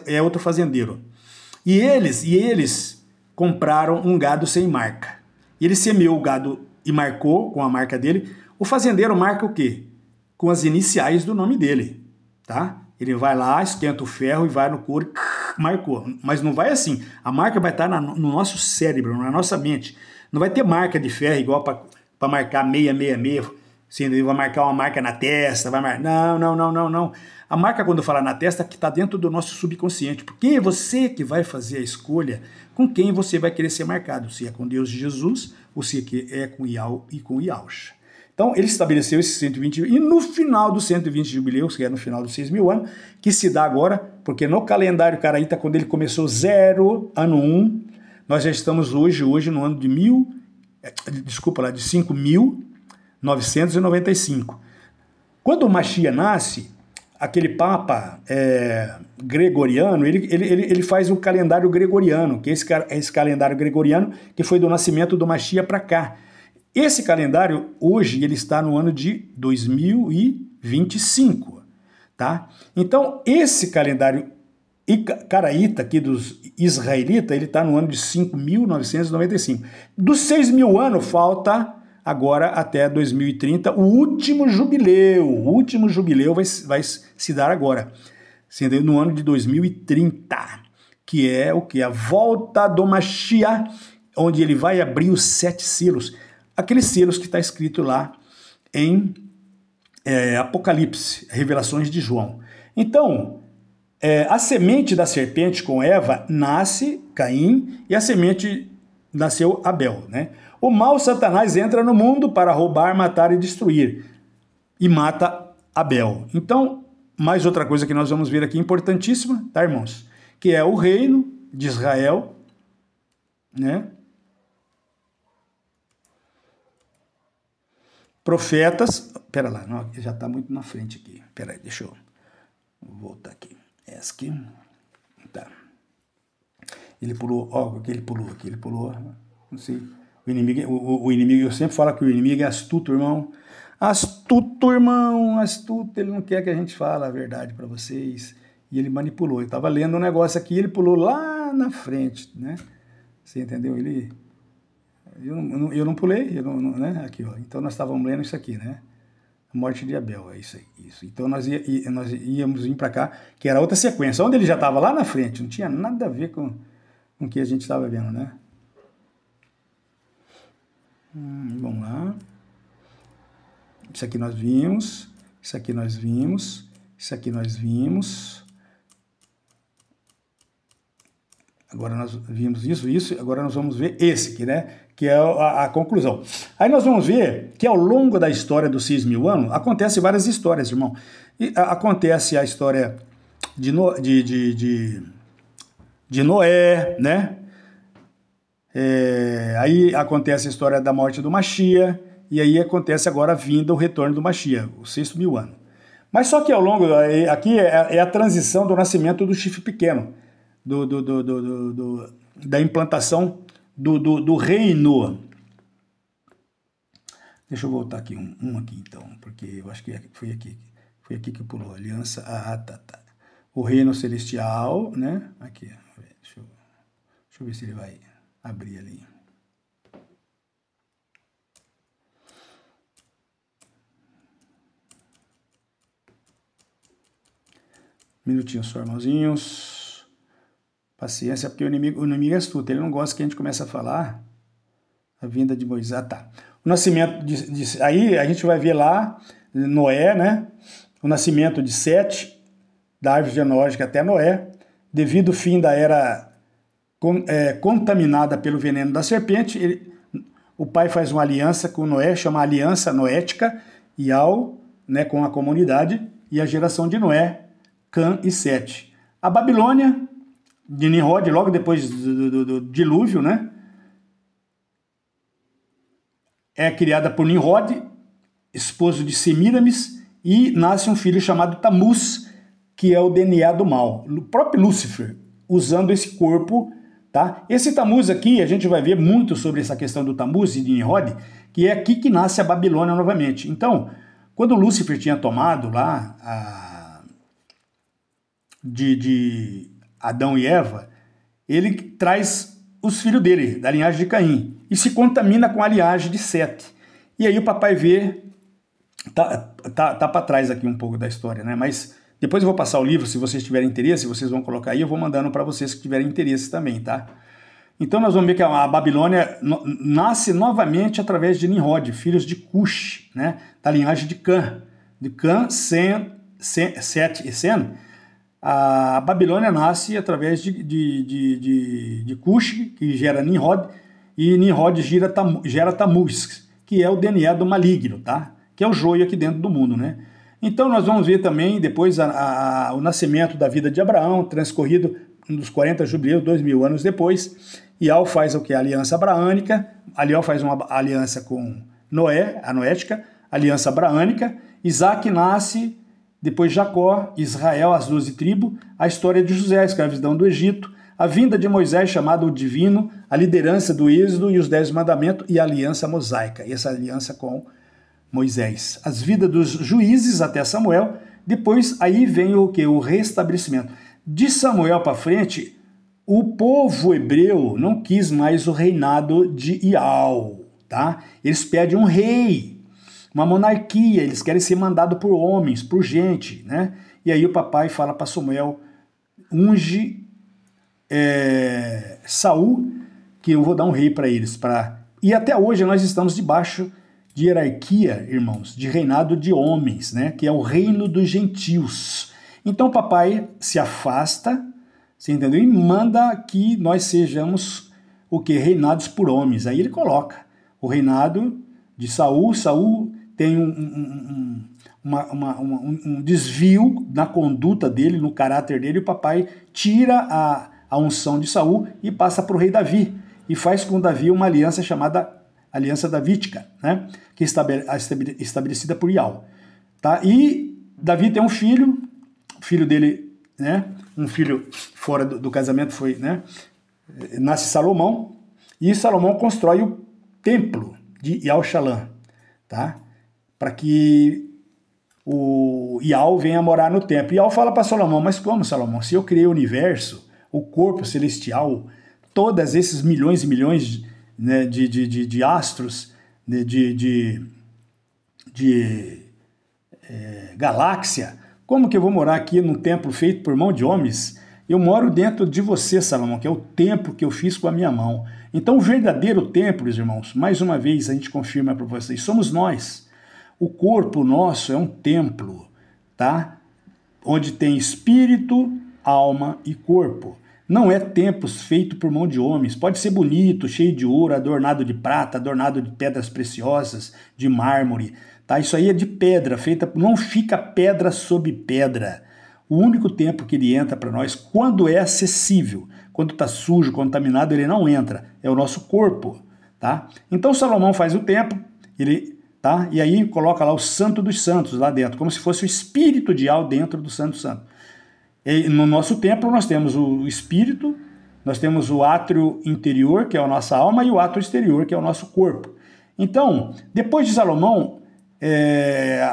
é outro fazendeiro. E eles compraram um gado sem marca. Ele semeou o gado e marcou com a marca dele. O fazendeiro marca o quê? Com as iniciais do nome dele, tá? Ele vai lá, esquenta o ferro e vai no couro, marcou. Mas não vai assim. A marca vai estar no nosso cérebro, na nossa mente. Não vai ter marca de ferro igual para marcar 666. Assim, vai marcar uma marca na testa, vai marcar... Não. A marca, quando fala na testa, que está dentro do nosso subconsciente. Porque é você que vai fazer a escolha com quem você vai querer ser marcado. Se é com Deus e Jesus, ou se é com Yau e com Yahusha. Então, ele estabeleceu esses 120, e no final dos 120 jubileus, que é no final dos 6.000 anos, que se dá agora, porque no calendário caraíta, quando ele começou 0, ano 1, nós já estamos hoje no ano de 5.995. Quando o Mashiach nasce, aquele Papa gregoriano, ele faz o calendário gregoriano, que é esse calendário gregoriano que foi do nascimento do Mashiach para cá. Esse calendário, hoje, ele está no ano de 2025, tá? Então, esse calendário caraíta aqui dos israelitas, ele está no ano de 5.995. Dos 6.000 anos, falta agora até 2030, o último jubileu. O último jubileu vai se dar agora, no ano de 2030, que é o que? A volta do Mashiach, onde ele vai abrir os 7 selos. Aqueles selos que está escrito lá em Apocalipse, Revelações de João. Então, a semente da serpente com Eva nasce Caim e a semente nasceu Abel, né? O mal, Satanás, entra no mundo para roubar, matar e destruir e mata Abel. Então, mais outra coisa que nós vamos ver aqui importantíssima, tá, irmãos? Que é o reino de Israel, né? Profetas, pera lá, não, já está muito na frente aqui. Pera aí, deixa eu voltar aqui. Essa aqui, tá. Ele pulou, ó, aqui ele pulou, não sei. O inimigo, eu sempre falo que o inimigo é astuto, irmão. Astuto, irmão, astuto. Ele não quer que a gente fale a verdade para vocês. E ele manipulou. Eu estava lendo um negócio aqui, ele pulou lá na frente, né? Você entendeu? Eu não pulei, né? Aqui, ó. Então nós estávamos lendo isso aqui, né? A morte de Abel, é isso aí. Isso. Então nós íamos vir para cá, que era outra sequência. Onde ele já estava lá na frente, não tinha nada a ver com o que a gente estava vendo, né? Vamos lá. Isso aqui nós vimos, isso aqui nós vimos, isso aqui nós vimos. Agora nós vimos isso, agora nós vamos ver esse aqui, né? Que é a conclusão. Aí nós vamos ver que ao longo da história dos 6.000 anos, acontecem várias histórias, irmão. E acontece a história de Noé, né? Aí acontece a história da morte do Mashiach, e aí acontece agora a vinda, o retorno do Mashiach, os 6.000 anos. Mas só que ao longo, aqui é a transição do nascimento do chifre pequeno, da implantação do reino. Deixa eu voltar aqui, um aqui então, porque eu acho que foi aqui que pulou, aliança, tá. O reino celestial, né, aqui, deixa eu ver se ele vai abrir ali. Minutinho só, irmãozinhos. Paciência, porque o inimigo é astuto, ele não gosta que a gente comece a falar a vinda de Moisés. Tá. O nascimento aí a gente vai ver lá Noé, né? O nascimento de Sete, da árvore genealógica até Noé, devido ao fim da era contaminada pelo veneno da serpente, o pai faz uma aliança com Noé, chama Aliança Noética, né, com a comunidade, e a geração de Noé, Cã e Sete. A Babilônia, de Nimrod, logo depois do dilúvio, né, é criada por Nimrod, esposo de Semíramis, e nasce um filho chamado Tamuz, que é o DNA do mal. O próprio Lúcifer, usando esse corpo, tá? Esse Tamuz aqui, a gente vai ver muito sobre essa questão do Tamuz e de Nimrod, que é aqui que nasce a Babilônia novamente. Então, quando Lúcifer tinha tomado lá de Adão e Eva, ele traz os filhos dele, da linhagem de Caim, e se contamina com a linhagem de Sete. E aí o papai vê, tá para trás aqui um pouco da história, né? Mas depois eu vou passar o livro, se vocês tiverem interesse, vocês vão colocar aí, eu vou mandando para vocês que tiverem interesse também, tá? Então nós vamos ver que a Babilônia nasce novamente através de Nimrod, filhos de Cush, né? Da linhagem de Cã. De Cã, Sete e Sem. A Babilônia nasce através de Cush, que gera Nimrod, e Nimrod gera Tamuz, que é o DNA do maligno, tá? Que é o joio aqui dentro do mundo, né? Então nós vamos ver também depois o nascimento da vida de Abraão, transcorrido nos 40 jubileus, 2.000 anos depois. Ial faz o que? A aliança abraânica. Ial faz uma aliança com Noé, a noética, aliança abraânica. Isaac nasce, depois Jacó, Israel, as 12 tribos, a história de José, a escravidão do Egito, a vinda de Moisés, chamado o divino, a liderança do Êxodo e os 10 mandamentos e a aliança mosaica, e essa aliança com Moisés. As vidas dos juízes até Samuel, depois aí vem o que? O restabelecimento. De Samuel para frente, o povo hebreu não quis mais o reinado de Ial, tá? Eles pedem um rei, uma monarquia, eles querem ser mandados por homens, por gente, né? E aí o papai fala para Samuel, unge Saul, que eu vou dar um rei para eles. E até hoje nós estamos debaixo de hierarquia, irmãos, de reinado de homens, né? Que é o reino dos gentios. Então o papai se afasta, você entendeu? E manda que nós sejamos o quê? Reinados por homens. Aí ele coloca o reinado de Saul. Saul tem um desvio na conduta dele, no caráter dele. O papai tira a unção de Saul e passa para o rei Davi. E faz com Davi uma aliança chamada Aliança Davídica, né? Que é estabelecida por Iau. Tá? E Davi tem um filho, o filho dele, né? Um filho fora do casamento foi, né? Nasce Salomão, e Salomão constrói o templo de Iau-Xalã, tá? Para que o Iau venha morar no templo. Iau fala para Salomão: mas como, Salomão? Se eu criei o universo, o corpo celestial, todos esses milhões e milhões, né, de astros, né, de galáxia, como que eu vou morar aqui num templo feito por mão de homens? Eu moro dentro de você, Salomão, que é o templo que eu fiz com a minha mão. Então o verdadeiro templo, irmãos, mais uma vez a gente confirma para vocês, somos nós. O corpo nosso é um templo, tá? Onde tem espírito, alma e corpo. Não é templo feito por mão de homens. Pode ser bonito, cheio de ouro, adornado de prata, adornado de pedras preciosas, de mármore. Tá? Isso aí é de pedra, feita, não fica pedra sobre pedra. O único templo que ele entra para nós, quando é acessível, quando está sujo, contaminado, ele não entra. É o nosso corpo. Tá? Então Salomão faz o templo, tá? E aí coloca lá o Santo dos Santos lá dentro, como se fosse o espírito de Iau dentro do Santo Santo. E no nosso templo nós temos o espírito, nós temos o átrio interior, que é a nossa alma, e o átrio exterior, que é o nosso corpo. Então, depois de Salomão,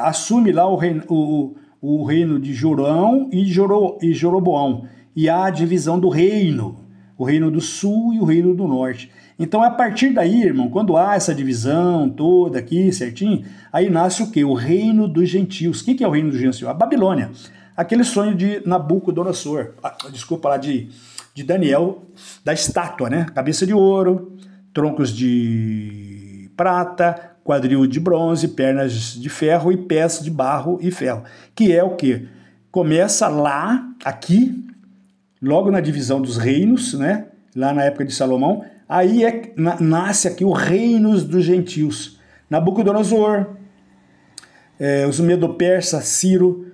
assume lá o reino de Jorão e Jeroboão, e há a divisão do reino, o reino do sul e o reino do norte. Então, a partir daí, irmão, quando há essa divisão toda aqui, certinho, aí nasce o quê? O reino dos gentios. O que é o reino dos gentios? A Babilônia. Aquele sonho de Nabucodonosor, desculpa lá, de Daniel, da estátua, né? Cabeça de ouro, troncos de prata, quadril de bronze, pernas de ferro e pés de barro e ferro. Que é o quê? Começa lá, aqui, logo na divisão dos reinos, né? Lá na época de Salomão, aí nasce aqui o reino dos gentios. Nabucodonosor, os Medo-Persa, Ciro,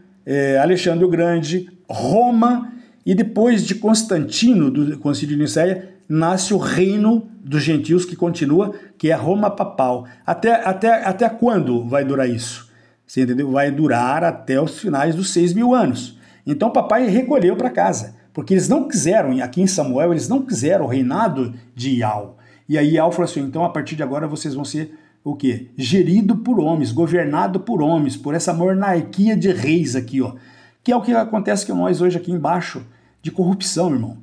Alexandre o Grande, Roma, e depois de Constantino, do Concílio de Nicéia, nasce o reino dos gentios, que continua, que é Roma papal. Até quando vai durar isso? Você entendeu? Vai durar até os finais dos 6.000 anos. Então o papai recolheu para casa, porque eles não quiseram, aqui em Samuel, eles não quiseram o reinado de Iau. E aí Iau falou assim: então a partir de agora vocês vão ser o quê? Gerido por homens, governado por homens, por essa monarquia de reis aqui, ó. Que é o que acontece com nós hoje aqui embaixo, de corrupção, irmão.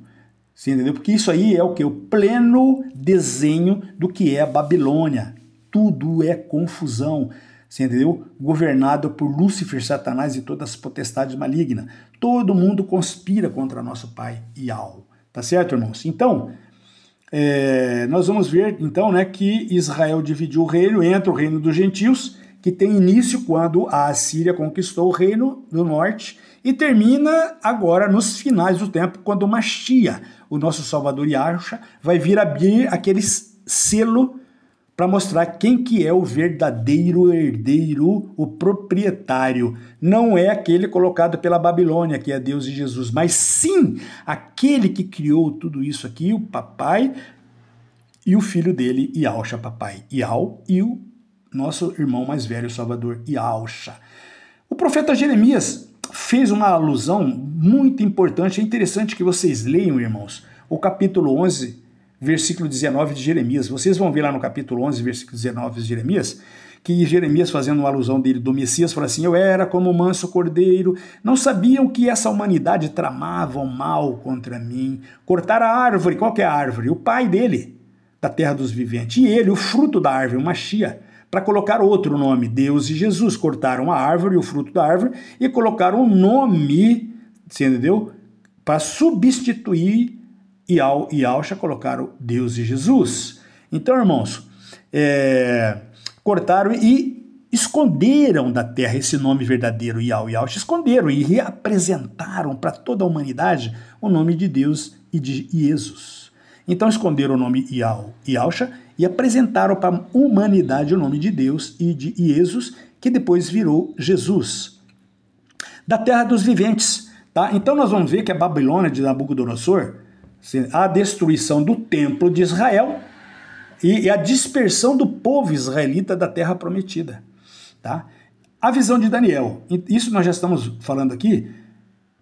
Você entendeu? Porque isso aí é o quê? O pleno desenho do que é a Babilônia. Tudo é confusão. Você entendeu? Governado por Lúcifer, Satanás e todas as potestades malignas. Todo mundo conspira contra nosso pai Iau. Tá certo, irmãos? Então, nós vamos ver, então, né, que Israel dividiu o reino, entra o reino dos gentios, que tem início quando a Assíria conquistou o reino do norte, e termina agora nos finais do tempo, quando o Machia, o nosso Salvador Yahshua, vai vir abrir aquele selo para mostrar quem que é o verdadeiro herdeiro, o proprietário. Não é aquele colocado pela Babilônia, que é Deus e Jesus, mas sim aquele que criou tudo isso aqui, o papai e o filho dele, Yahshua, papai Iau, e o nosso irmão mais velho, Salvador Yahshua. O profeta Jeremias fez uma alusão muito importante, é interessante que vocês leiam, irmãos, o capítulo 11, versículo 19 de Jeremias. Vocês vão ver lá no capítulo 11, versículo 19 de Jeremias, que Jeremias, fazendo uma alusão dele do Messias, fala assim: eu era como um manso cordeiro, não sabiam que essa humanidade tramava o mal contra mim, cortaram a árvore. Qual que é a árvore? O pai dele, da terra dos viventes, e ele, o fruto da árvore, o Machia, para colocar outro nome, Deus e Jesus. Cortaram a árvore, o fruto da árvore, e colocaram um nome, você entendeu? Para substituir Yahshua, colocaram Deus e Jesus. Então, irmãos, cortaram e esconderam da terra esse nome verdadeiro, Iau e Yahusha, esconderam e reapresentaram para toda a humanidade o nome de Deus e de Jesus. Então esconderam o nome Iau e Yahusha e apresentaram para a humanidade o nome de Deus e de Jesus, que depois virou Jesus. Da terra dos viventes. Tá? Então nós vamos ver que a Babilônia de Nabucodonosor, a destruição do templo de Israel e a dispersão do povo israelita da terra prometida. Tá? A visão de Daniel, isso nós já estamos falando aqui,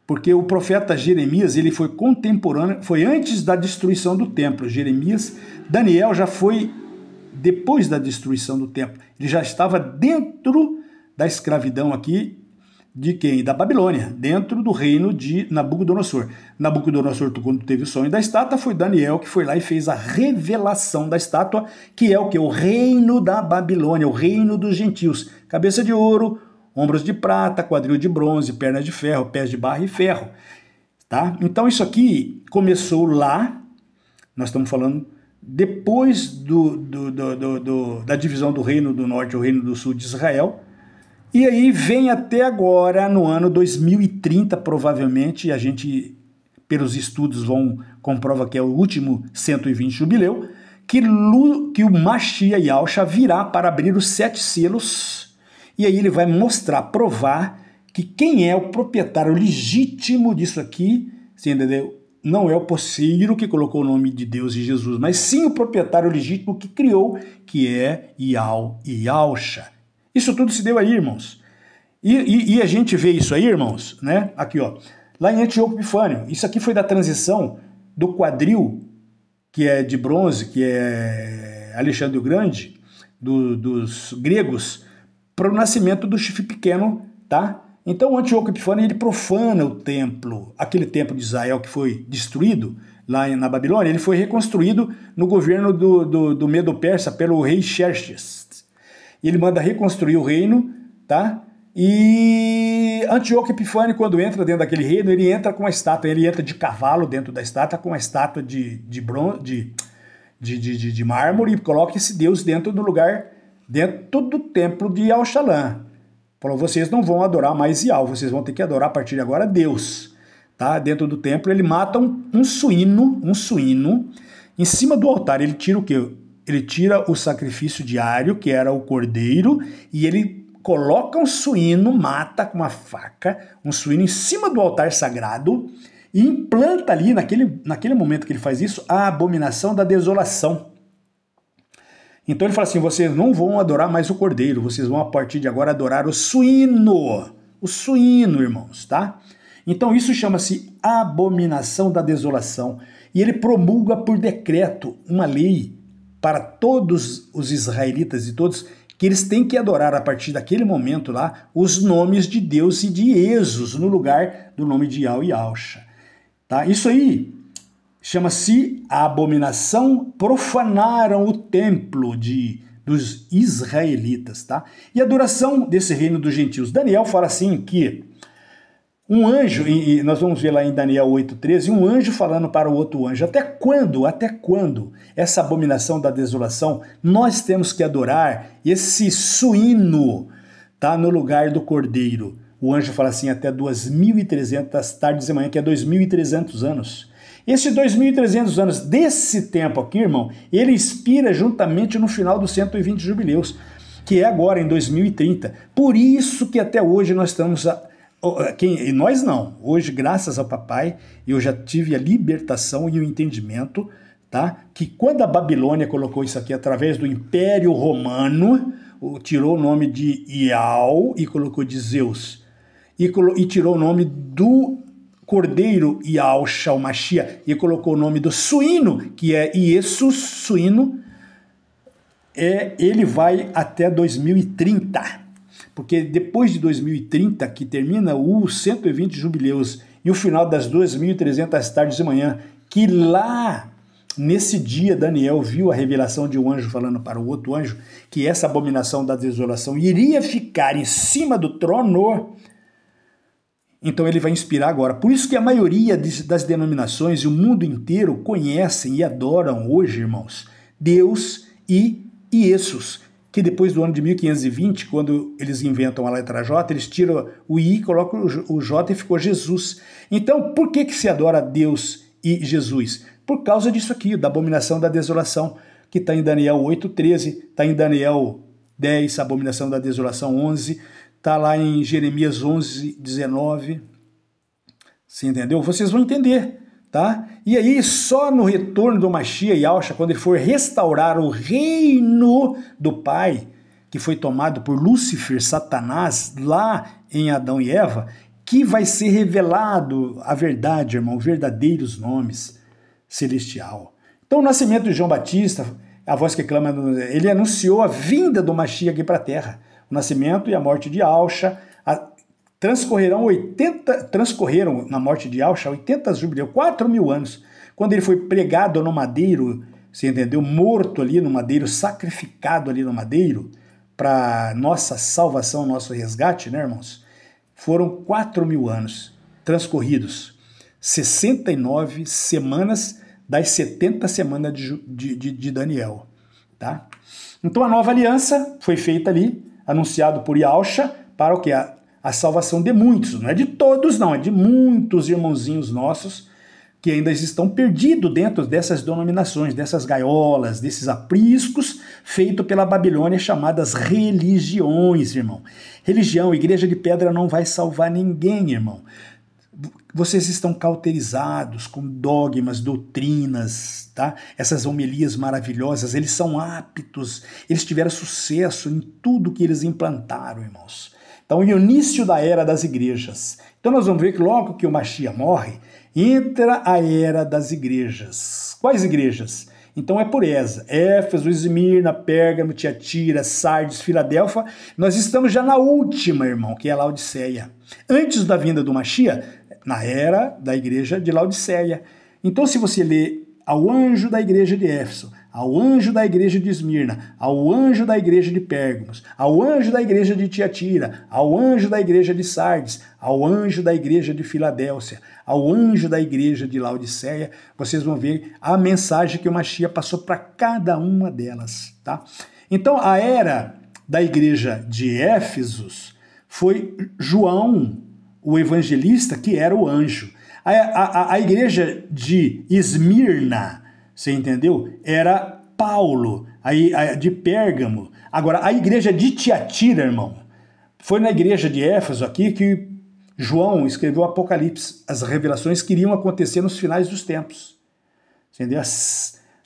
porque o profeta Jeremias, ele foi contemporâneo, foi antes da destruição do templo. Jeremias, Daniel já foi depois da destruição do templo. Ele já estava dentro da escravidão aqui, de quem? Da Babilônia, dentro do reino de Nabucodonosor. Nabucodonosor, quando teve o sonho da estátua, foi Daniel que foi lá e fez a revelação da estátua, que é o que? O reino da Babilônia, o reino dos gentios. Cabeça de ouro, ombros de prata, quadril de bronze, pernas de ferro, pés de barro e ferro. Tá? Então isso aqui começou lá, nós estamos falando depois da divisão do reino do norte e o reino do sul de Israel. E aí vem até agora, no ano 2030, provavelmente, a gente, pelos estudos, comprova que é o último 120 jubileu, que o Mashiach Yahusha virá para abrir os 7 selos, e aí ele vai mostrar, provar, que quem é o proprietário legítimo disso aqui, você entendeu? Não é o poceiro que colocou o nome de Deus e Jesus, mas sim o proprietário legítimo que criou, que é Iau e Yahusha. Isso tudo se deu aí, irmãos. E a gente vê isso aí, irmãos, né? Aqui, ó. Lá em Antíoco Epifânio. Isso aqui foi da transição do quadril, que é de bronze, que é Alexandre o Grande, dos gregos, para o nascimento do chifre pequeno, tá? Então o Antíoco Epifânio, ele profana o templo, aquele templo de Israel que foi destruído lá na Babilônia, ele foi reconstruído no governo do Medo-Persa pelo rei Xerxes. Ele manda reconstruir o reino, tá? E Antíoco Epifânio, quando entra dentro daquele reino, ele entra com uma estátua, ele entra de cavalo dentro da estátua, com uma estátua de mármore, e coloca esse Deus dentro do lugar, dentro do templo de Yahushalã. Falou, vocês não vão adorar mais Iau, vocês vão ter que adorar a partir de agora Deus. Tá? Dentro do templo, ele mata um suíno, em cima do altar, ele tira o quê? Ele tira o sacrifício diário, que era o cordeiro, e ele coloca um suíno, mata com uma faca, um suíno em cima do altar sagrado, e implanta ali, naquele momento que ele faz isso, a abominação da desolação. Então ele fala assim, vocês não vão adorar mais o cordeiro, vocês vão a partir de agora adorar o suíno, irmãos, tá? Então isso chama-se abominação da desolação, e ele promulga por decreto uma lei para todos os israelitas e todos, que eles têm que adorar a partir daquele momento lá os nomes de Deus e de Jesus no lugar do nome de Iau e Yahusha. Tá? Isso aí chama-se a abominação, profanaram o templo dos israelitas. Tá? E a duração desse reino dos gentios. Daniel fala assim que um anjo, e nós vamos ver lá em Daniel 8,13, um anjo falando para o outro anjo, até quando essa abominação da desolação nós temos que adorar esse suíno, tá, no lugar do cordeiro? O anjo fala assim, até 2.300 tardes e manhã, que é 2.300 anos. Esses 2.300 anos desse tempo aqui, irmão, ele expira juntamente no final dos 120 jubileus, que é agora em 2030. Por isso que até hoje nós estamos... E nós não, hoje graças ao papai eu já tive a libertação e o entendimento, tá? Que quando a Babilônia colocou isso aqui através do Império Romano, tirou o nome de Iau e colocou de Zeus, e tirou o nome do cordeiro Yahusha, o Mashiach, e colocou o nome do suíno, que é Jesus, suíno, ele vai até 2030. Porque depois de 2030, que termina os 120 jubileus e o final das 2.300 tardes de manhã, que lá, nesse dia, Daniel viu a revelação de um anjo falando para o outro anjo que essa abominação da desolação iria ficar em cima do trono, então ele vai inspirar agora. Por isso que a maioria das denominações e o mundo inteiro conhecem e adoram hoje, irmãos, Deus e Jesus, que depois do ano de 1520, quando eles inventam a letra J, eles tiram o I, colocam o J e ficou Jesus. Então, por que se adora Deus e Jesus? Por causa disso aqui, da abominação da desolação, que está em Daniel 8,13, está em Daniel 10, abominação da desolação 11, está lá em Jeremias 11:19. Você entendeu? Vocês vão entender, tá? E aí, só no retorno do Mashiach Yahushua, quando ele for restaurar o reino do Pai, que foi tomado por Lúcifer, Satanás, lá em Adão e Eva, que vai ser revelado a verdade, irmão, verdadeiros nomes celestial. Então, o nascimento de João Batista, a voz que clama, ele anunciou a vinda do Mashiach aqui para a terra. O nascimento e a morte de Yahushua, transcorreram na morte de Yahushua 80 jubileus, 4.000 anos, quando ele foi pregado no madeiro, você entendeu? Morto ali no madeiro, sacrificado ali no madeiro, para nossa salvação, nosso resgate, né, irmãos? Foram 4.000 anos transcorridos, 69 semanas das 70 semanas de Daniel, tá? Então a nova aliança foi feita ali, anunciado por Yahushua, para o que? A salvação de muitos, não é de todos não, é de muitos irmãozinhos nossos que ainda estão perdidos dentro dessas denominações, dessas gaiolas, desses apriscos feitos pela Babilônia chamadas religiões, irmão. Religião, igreja de pedra não vai salvar ninguém, irmão. Vocês estão cauterizados com dogmas, doutrinas, tá? Essas homilias maravilhosas, eles são aptos, eles tiveram sucesso em tudo que eles implantaram, irmãos. Então, o início da era das igrejas. Então, nós vamos ver que logo que o Mashiach morre, entra a era das igrejas. Quais igrejas? Então, é pureza. Éfeso, Esmirna, Pérgamo, Tiatira, Sardes, Filadélfia. Nós estamos já na última, irmão, que é a Laodiceia. Antes da vinda do Mashiach, na era da igreja de Laodiceia. Então, se você lê ao anjo da igreja de Éfeso, ao anjo da igreja de Esmirna, ao anjo da igreja de Pérgamos, ao anjo da igreja de Tiatira, ao anjo da igreja de Sardes, ao anjo da igreja de Filadélfia, ao anjo da igreja de Laodiceia, vocês vão ver a mensagem que o Mashiach passou para cada uma delas, tá? Então, a era da igreja de Éfesos foi João, o evangelista, que era o anjo. A igreja de Esmirna, você entendeu? Era Paulo, de Pérgamo. Agora, a igreja de Tiatira, irmão, foi na igreja de Éfeso aqui que João escreveu o Apocalipse. As revelações que iriam acontecer nos finais dos tempos. Entendeu?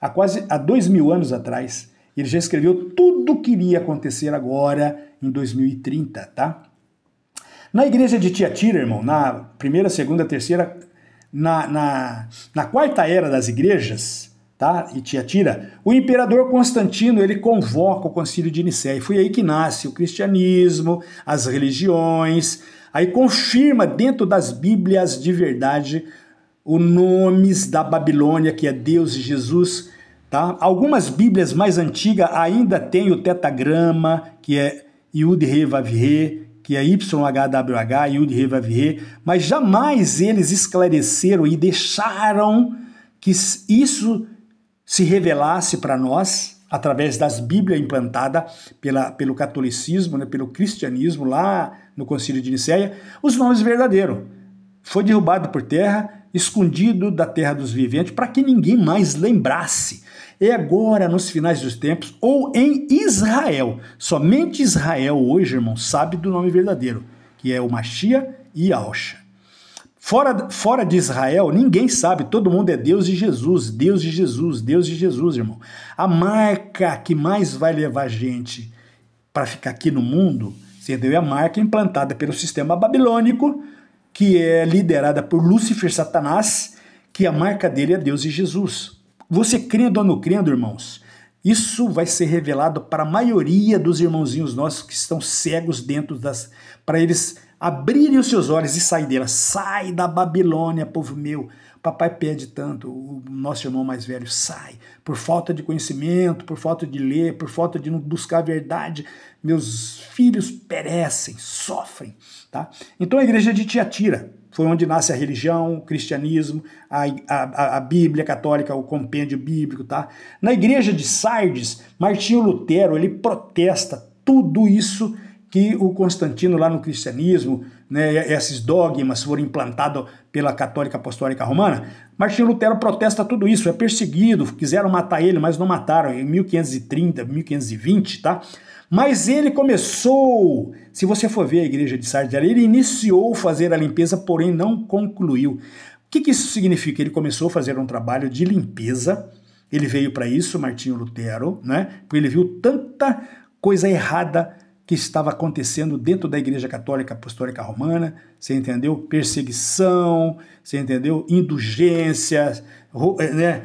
Há 2.000 anos atrás, ele já escreveu tudo o que iria acontecer agora em 2030, tá? Na igreja de Tiatira, irmão, na primeira, segunda, terceira, na quarta era das igrejas, tá? E Tiatira, o imperador Constantino, ele convoca o concílio de Nicéia, e foi aí que nasce o cristianismo, as religiões, aí confirma dentro das Bíblias de verdade os nomes da Babilônia, que é Deus e Jesus, tá? Algumas Bíblias mais antigas ainda tem o tetagrama, que é Yud He Vav He, que é YHWH, Yud He Vav He, mas jamais eles esclareceram e deixaram que isso se revelasse para nós, através das Bíblias implantadas pelo catolicismo, né, pelo cristianismo, lá no Concílio de Nicéia, os nomes verdadeiros. Foi derrubado por terra, escondido da terra dos viventes, para que ninguém mais lembrasse. É agora, nos finais dos tempos, ou em Israel. Somente Israel hoje, irmão, sabe do nome verdadeiro, que é o Mashiach e Yahushua. Fora de Israel, ninguém sabe, todo mundo é Deus e Jesus, Deus e Jesus, Deus e Jesus, irmão. A marca que mais vai levar a gente para ficar aqui no mundo, entendeu? É a marca implantada pelo sistema babilônico, que é liderada por Lúcifer, Satanás, que a marca dele é Deus e Jesus. Você crendo ou não crendo, irmãos, isso vai ser revelado para a maioria dos irmãozinhos nossos que estão cegos dentro para eles abrirem os seus olhos e sair dela. Sai da Babilônia, povo meu. Papai pede tanto, o nosso irmão mais velho, sai. Por falta de conhecimento, por falta de ler, por falta de não buscar a verdade, meus filhos perecem, sofrem, tá? Então a igreja de Tiatira, Foi onde nasce a religião, o cristianismo, a Bíblia católica, o compêndio bíblico, tá? Na igreja de Sardes, Martinho Lutero, ele protesta tudo isso que o Constantino lá no cristianismo, né, esses dogmas foram implantados pela Católica Apostólica Romana. Martinho Lutero protesta tudo isso, é perseguido, quiseram matar ele, mas não mataram, em 1530, 1520, tá? Mas ele começou, se você for ver a igreja de Sardes, ele iniciou fazer a limpeza, porém não concluiu. O que isso significa? Ele começou a fazer um trabalho de limpeza, ele veio para isso, Martinho Lutero, né? Porque ele viu tanta coisa errada que estava acontecendo dentro da Igreja Católica Apostólica Romana, você entendeu? Perseguição, você entendeu? Indulgências, né?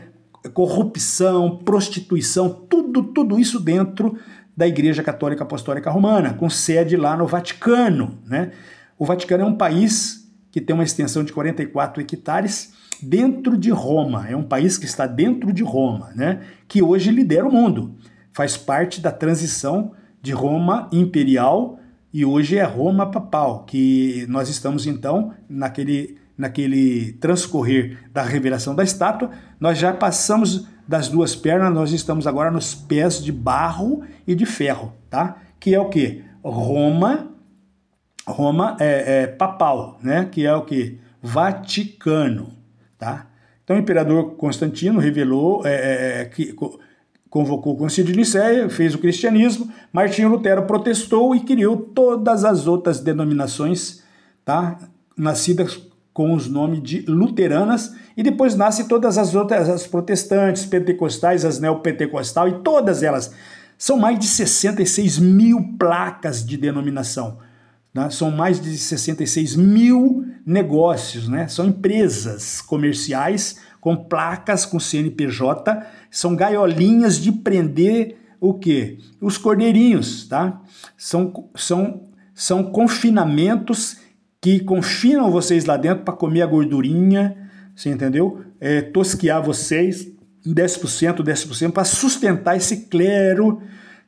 Corrupção, prostituição, tudo isso dentro da Igreja Católica Apostólica Romana, com sede lá no Vaticano, né? O Vaticano é um país que tem uma extensão de 44 hectares dentro de Roma, é um país que está dentro de Roma, né? Que hoje lidera o mundo, faz parte da transição de Roma imperial e hoje é Roma papal, que nós estamos então naquele transcorrer da revelação da estátua, nós já passamos das duas pernas, nós estamos agora nos pés de barro e de ferro, tá? Que é o quê? Roma é papal, né? Que é o quê? Vaticano, tá? Então o imperador Constantino revelou, convocou o Concílio de Nicéia, fez o cristianismo, Martinho Lutero protestou e criou todas as outras denominações, tá? Nascidas com os nomes de luteranas, e depois nascem todas as outras, as protestantes, pentecostais, as neopentecostais, e todas elas. São mais de 66 mil placas de denominação, né? São mais de 66 mil negócios, né? São empresas comerciais com placas, com CNPJ, são gaiolinhas de prender o quê? Os cordeirinhos, tá? São confinamentos que confinam vocês lá dentro para comer a gordurinha, você entendeu? Tosquear vocês, 10%, para sustentar esse clero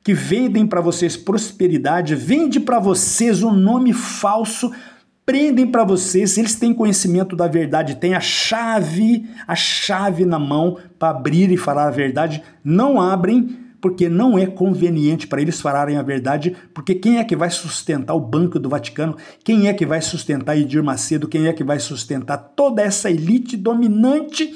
que vendem para vocês prosperidade, vende para vocês um nome falso, prendem para vocês, eles têm conhecimento da verdade, têm a chave na mão para abrir e falar a verdade, não abrem, porque não é conveniente para eles falarem a verdade, porque quem é que vai sustentar o Banco do Vaticano? Quem é que vai sustentar Edir Macedo? Quem é que vai sustentar toda essa elite dominante,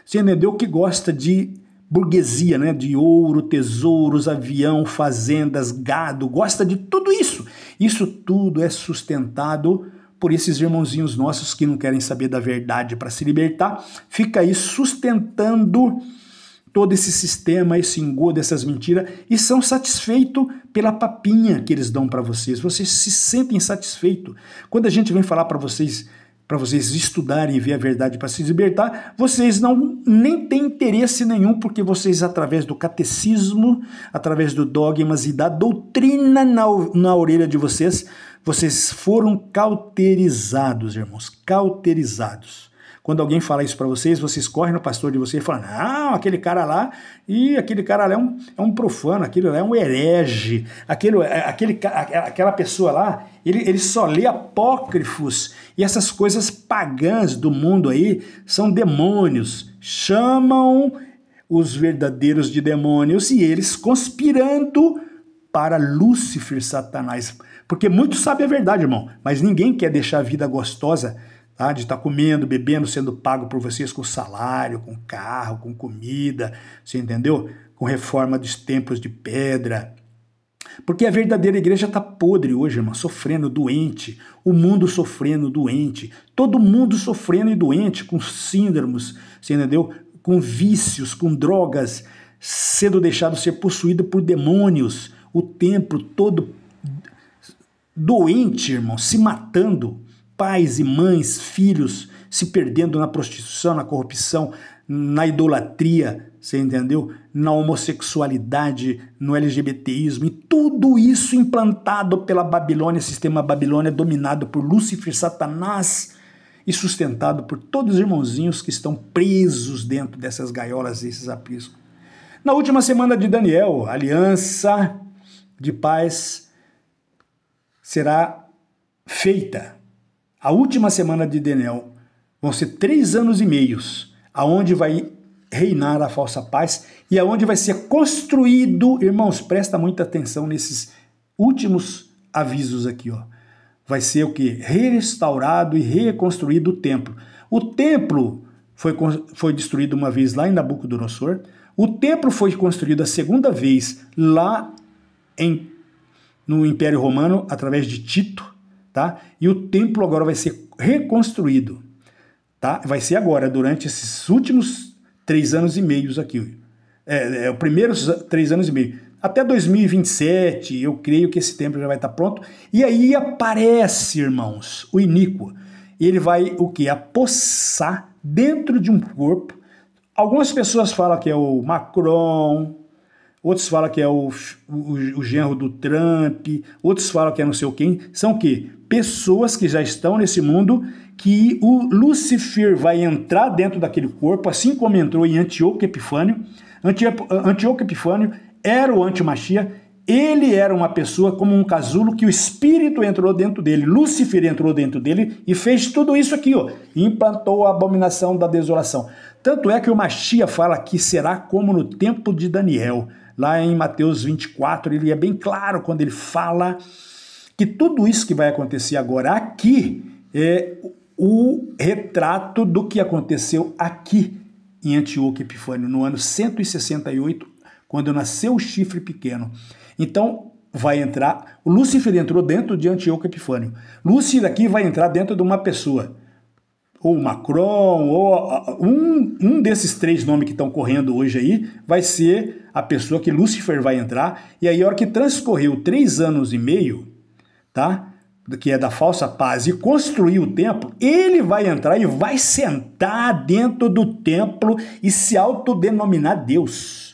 você entendeu? Que gosta de burguesia, né? De ouro, tesouros, avião, fazendas, gado, gosta de tudo isso. Isso tudo é sustentado por esses irmãozinhos nossos que não querem saber da verdade para se libertar, fica aí sustentando todo esse sistema, esse engodo, essas mentiras, e são satisfeitos pela papinha que eles dão para vocês. Vocês se sentem satisfeitos. Quando a gente vem falar para vocês estudarem e ver a verdade para se libertar, vocês nem têm interesse nenhum, porque vocês, através do catecismo, através do dogmas e da doutrina na orelha de vocês foram cauterizados, irmãos, cauterizados. Quando alguém fala isso para vocês correm no pastor de vocês e falam, não, aquele cara lá é um profano, aquele lá é um herege, aquela pessoa lá, ele só lê apócrifos, e essas coisas pagãs do mundo aí são demônios, chamam os verdadeiros de demônios, e eles conspirando para Lúcifer, Satanás, porque muitos sabem a verdade, irmão, mas ninguém quer deixar a vida gostosa, tá? De estar comendo, bebendo, sendo pago por vocês com salário, com carro, com comida, você entendeu? Com reforma dos templos de pedra. Porque a verdadeira igreja está podre hoje, irmão, sofrendo, doente, o mundo sofrendo, doente, todo mundo sofrendo e doente, com síndromes, você entendeu? Com vícios, com drogas, sendo deixado ser possuído por demônios, o templo todo doente, irmão, se matando, pais e mães, filhos se perdendo na prostituição, na corrupção, na idolatria, você entendeu? Na homossexualidade, no LGBTismo, e tudo isso implantado pela Babilônia, sistema Babilônia, dominado por Lúcifer, Satanás, e sustentado por todos os irmãozinhos que estão presos dentro dessas gaiolas, desses apriscos. Na última semana de Daniel, a aliança de paz será feita. A última semana de Daniel vão ser 3 anos e meios, aonde vai reinar a falsa paz e aonde vai ser construído, irmãos, presta muita atenção nesses últimos avisos aqui, ó. Vai ser o quê? Restaurado e reconstruído o templo. O templo foi destruído uma vez lá em Nabucodonosor. O templo foi construído a segunda vez lá no Império Romano, através de Tito, tá? E o templo agora vai ser reconstruído, tá? Vai ser agora, durante esses últimos 3 anos e meios aqui. Os primeiros 3 anos e meio. Até 2027, eu creio que esse templo já vai estar pronto. E aí aparece, irmãos, o iníquo. Ele vai o quê? Apossar dentro de um corpo. Algumas pessoas falam que é o Macron, outros falam que é o genro do Trump, outros falam que é não sei quem. São o quê? Pessoas que já estão nesse mundo, que o Lúcifer vai entrar dentro daquele corpo, assim como entrou em Antíoco Epifânio. Antíoco Epifânio era o antimachia, ele era uma pessoa como um casulo que o espírito entrou dentro dele, Lúcifer entrou dentro dele e fez tudo isso aqui, ó, implantou a abominação da desolação. Tanto é que o Machia fala que será como no tempo de Daniel, lá em Mateus 24, ele é bem claro quando ele fala que tudo isso que vai acontecer agora aqui é o retrato do que aconteceu aqui em Antíoco Epifânio, no ano 168, quando nasceu o chifre pequeno. Então, vai entrar, o Lúcifer entrou dentro de Antíoco Epifânio. Lúcifer aqui vai entrar dentro de uma pessoa, ou Macron, ou um desses 3 nomes que estão correndo hoje aí, vai ser a pessoa que Lúcifer vai entrar, e aí a hora que transcorreu 3 anos e meio, tá? Que é da falsa paz, e construir o templo, ele vai entrar e vai sentar dentro do templo e se autodenominar Deus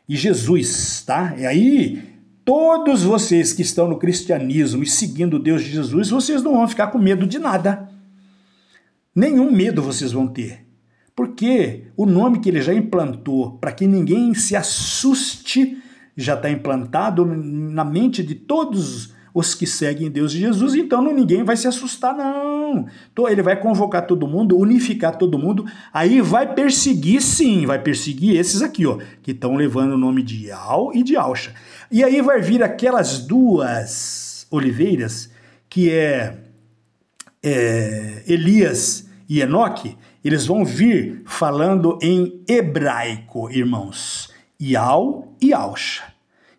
e Jesus, tá? E aí, todos vocês que estão no cristianismo e seguindo Deus de Jesus, vocês não vão ficar com medo de nada. Nenhum medo vocês vão ter. Porque o nome que ele já implantou, para que ninguém se assuste, já está implantado na mente de todos os que seguem Deus e Jesus, então ninguém vai se assustar, não. Então, ele vai convocar todo mundo, unificar todo mundo, aí vai perseguir, sim, vai perseguir esses aqui, ó, que estão levando o nome de Ial e de Alcha. E aí vai vir aquelas 2 oliveiras, que é Elias e Enoque, eles vão vir falando em hebraico, irmãos, Ial e Alcha.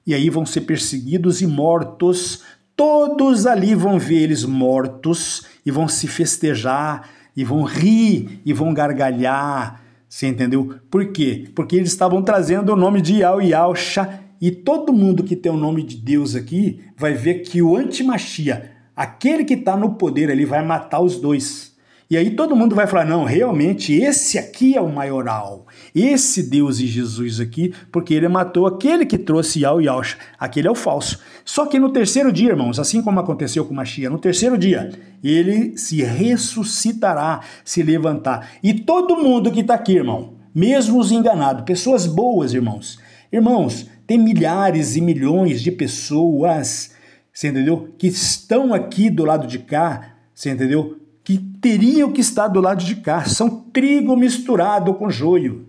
E aí vão ser perseguidos e mortos. Todos ali vão ver eles mortos e vão se festejar, e vão rir, e vão gargalhar, você entendeu? Por quê? Porque eles estavam trazendo o nome de Ial e Alcha, e todo mundo que tem o nome de Deus aqui vai ver que o antimachia, aquele que está no poder ali, vai matar os 2. E aí todo mundo vai falar, não, realmente esse aqui é o maioral, esse Deus e Jesus aqui, porque ele matou aquele que trouxe Ial e Alcha, aquele é o falso. Só que no 3º dia, irmãos, assim como aconteceu com Machia, no 3º dia, ele se ressuscitará, se levantar. E todo mundo que está aqui, irmão, mesmo os enganados, pessoas boas, irmãos. Irmãos, tem milhares e milhões de pessoas, você entendeu? Que estão aqui do lado de cá, você entendeu? Que teriam que estar do lado de cá. São trigo misturado com joio.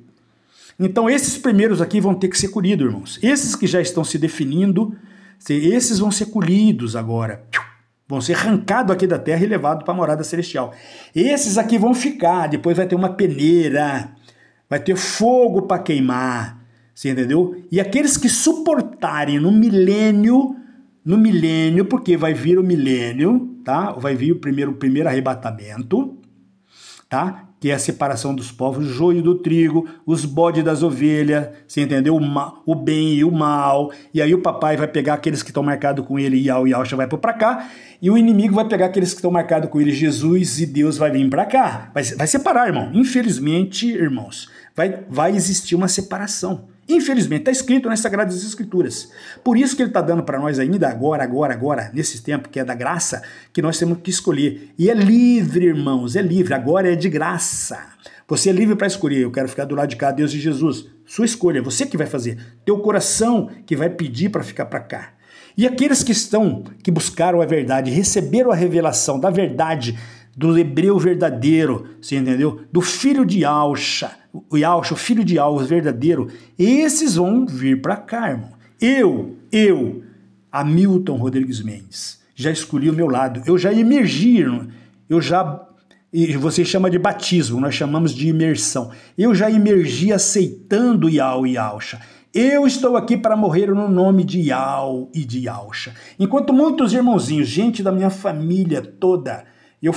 Então esses primeiros aqui vão ter que ser colhidos, irmãos. Esses que já estão se definindo, esses vão ser colhidos agora. Vão ser arrancados aqui da terra e levados para a morada celestial. Esses aqui vão ficar, depois vai ter uma peneira, vai ter fogo para queimar, você entendeu? E aqueles que suportarem no milênio, porque vai vir o milênio, tá? Vai vir o primeiro arrebatamento, tá? Que é a separação dos povos, o joio do trigo, os bodes das ovelhas, você entendeu? O bem e o mal. E aí o papai vai pegar aqueles que estão marcados com ele, Ial e Alcha vai para cá, e o inimigo vai pegar aqueles que estão marcados com ele, Jesus e Deus vai vir para cá. Vai separar, irmão. Infelizmente, irmãos, vai existir uma separação. Infelizmente, está escrito nas Sagradas Escrituras. Por isso que ele está dando para nós ainda agora, nesse tempo que é da graça, que nós temos que escolher. E é livre, irmãos, é livre. Agora é de graça. Você é livre para escolher. Eu quero ficar do lado de cá, Deus e Jesus. Sua escolha, você que vai fazer. Teu coração que vai pedir para ficar para cá. E aqueles que buscaram a verdade, receberam a revelação da verdade do hebreu verdadeiro, você entendeu? Do filho de Yahusha, o Yahusha, o filho de Yahusha verdadeiro, esses vão vir para cá, irmão. Eu, Hamilton Rodrigues Mendes, já escolhi o meu lado, eu já emergi, irmão. E você chama de batismo, nós chamamos de imersão. Eu já emergi aceitando Yahweh e Yahusha. Eu estou aqui para morrer no nome de Yahweh e de Yahusha. Enquanto muitos irmãozinhos, gente da minha família toda, eu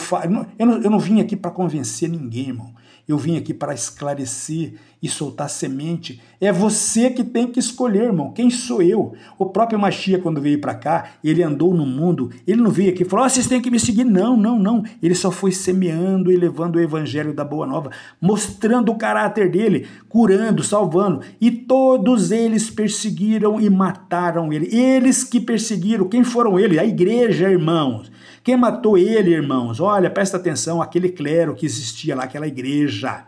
não vim aqui para convencer ninguém, irmão. Eu vim aqui para esclarecer e soltar semente. É você que tem que escolher, irmão. Quem sou eu? O próprio Mashiach, quando veio para cá, ele andou no mundo. Ele não veio aqui e falou, vocês têm que me seguir. Não. Ele só foi semeando e levando o evangelho da Boa Nova, mostrando o caráter dele, curando, salvando. E todos eles perseguiram e mataram ele. Eles que perseguiram. Quem foram eles? A igreja, irmãos. Quem matou ele, irmãos? Olha, presta atenção, aquele clero que existia lá, aquela igreja.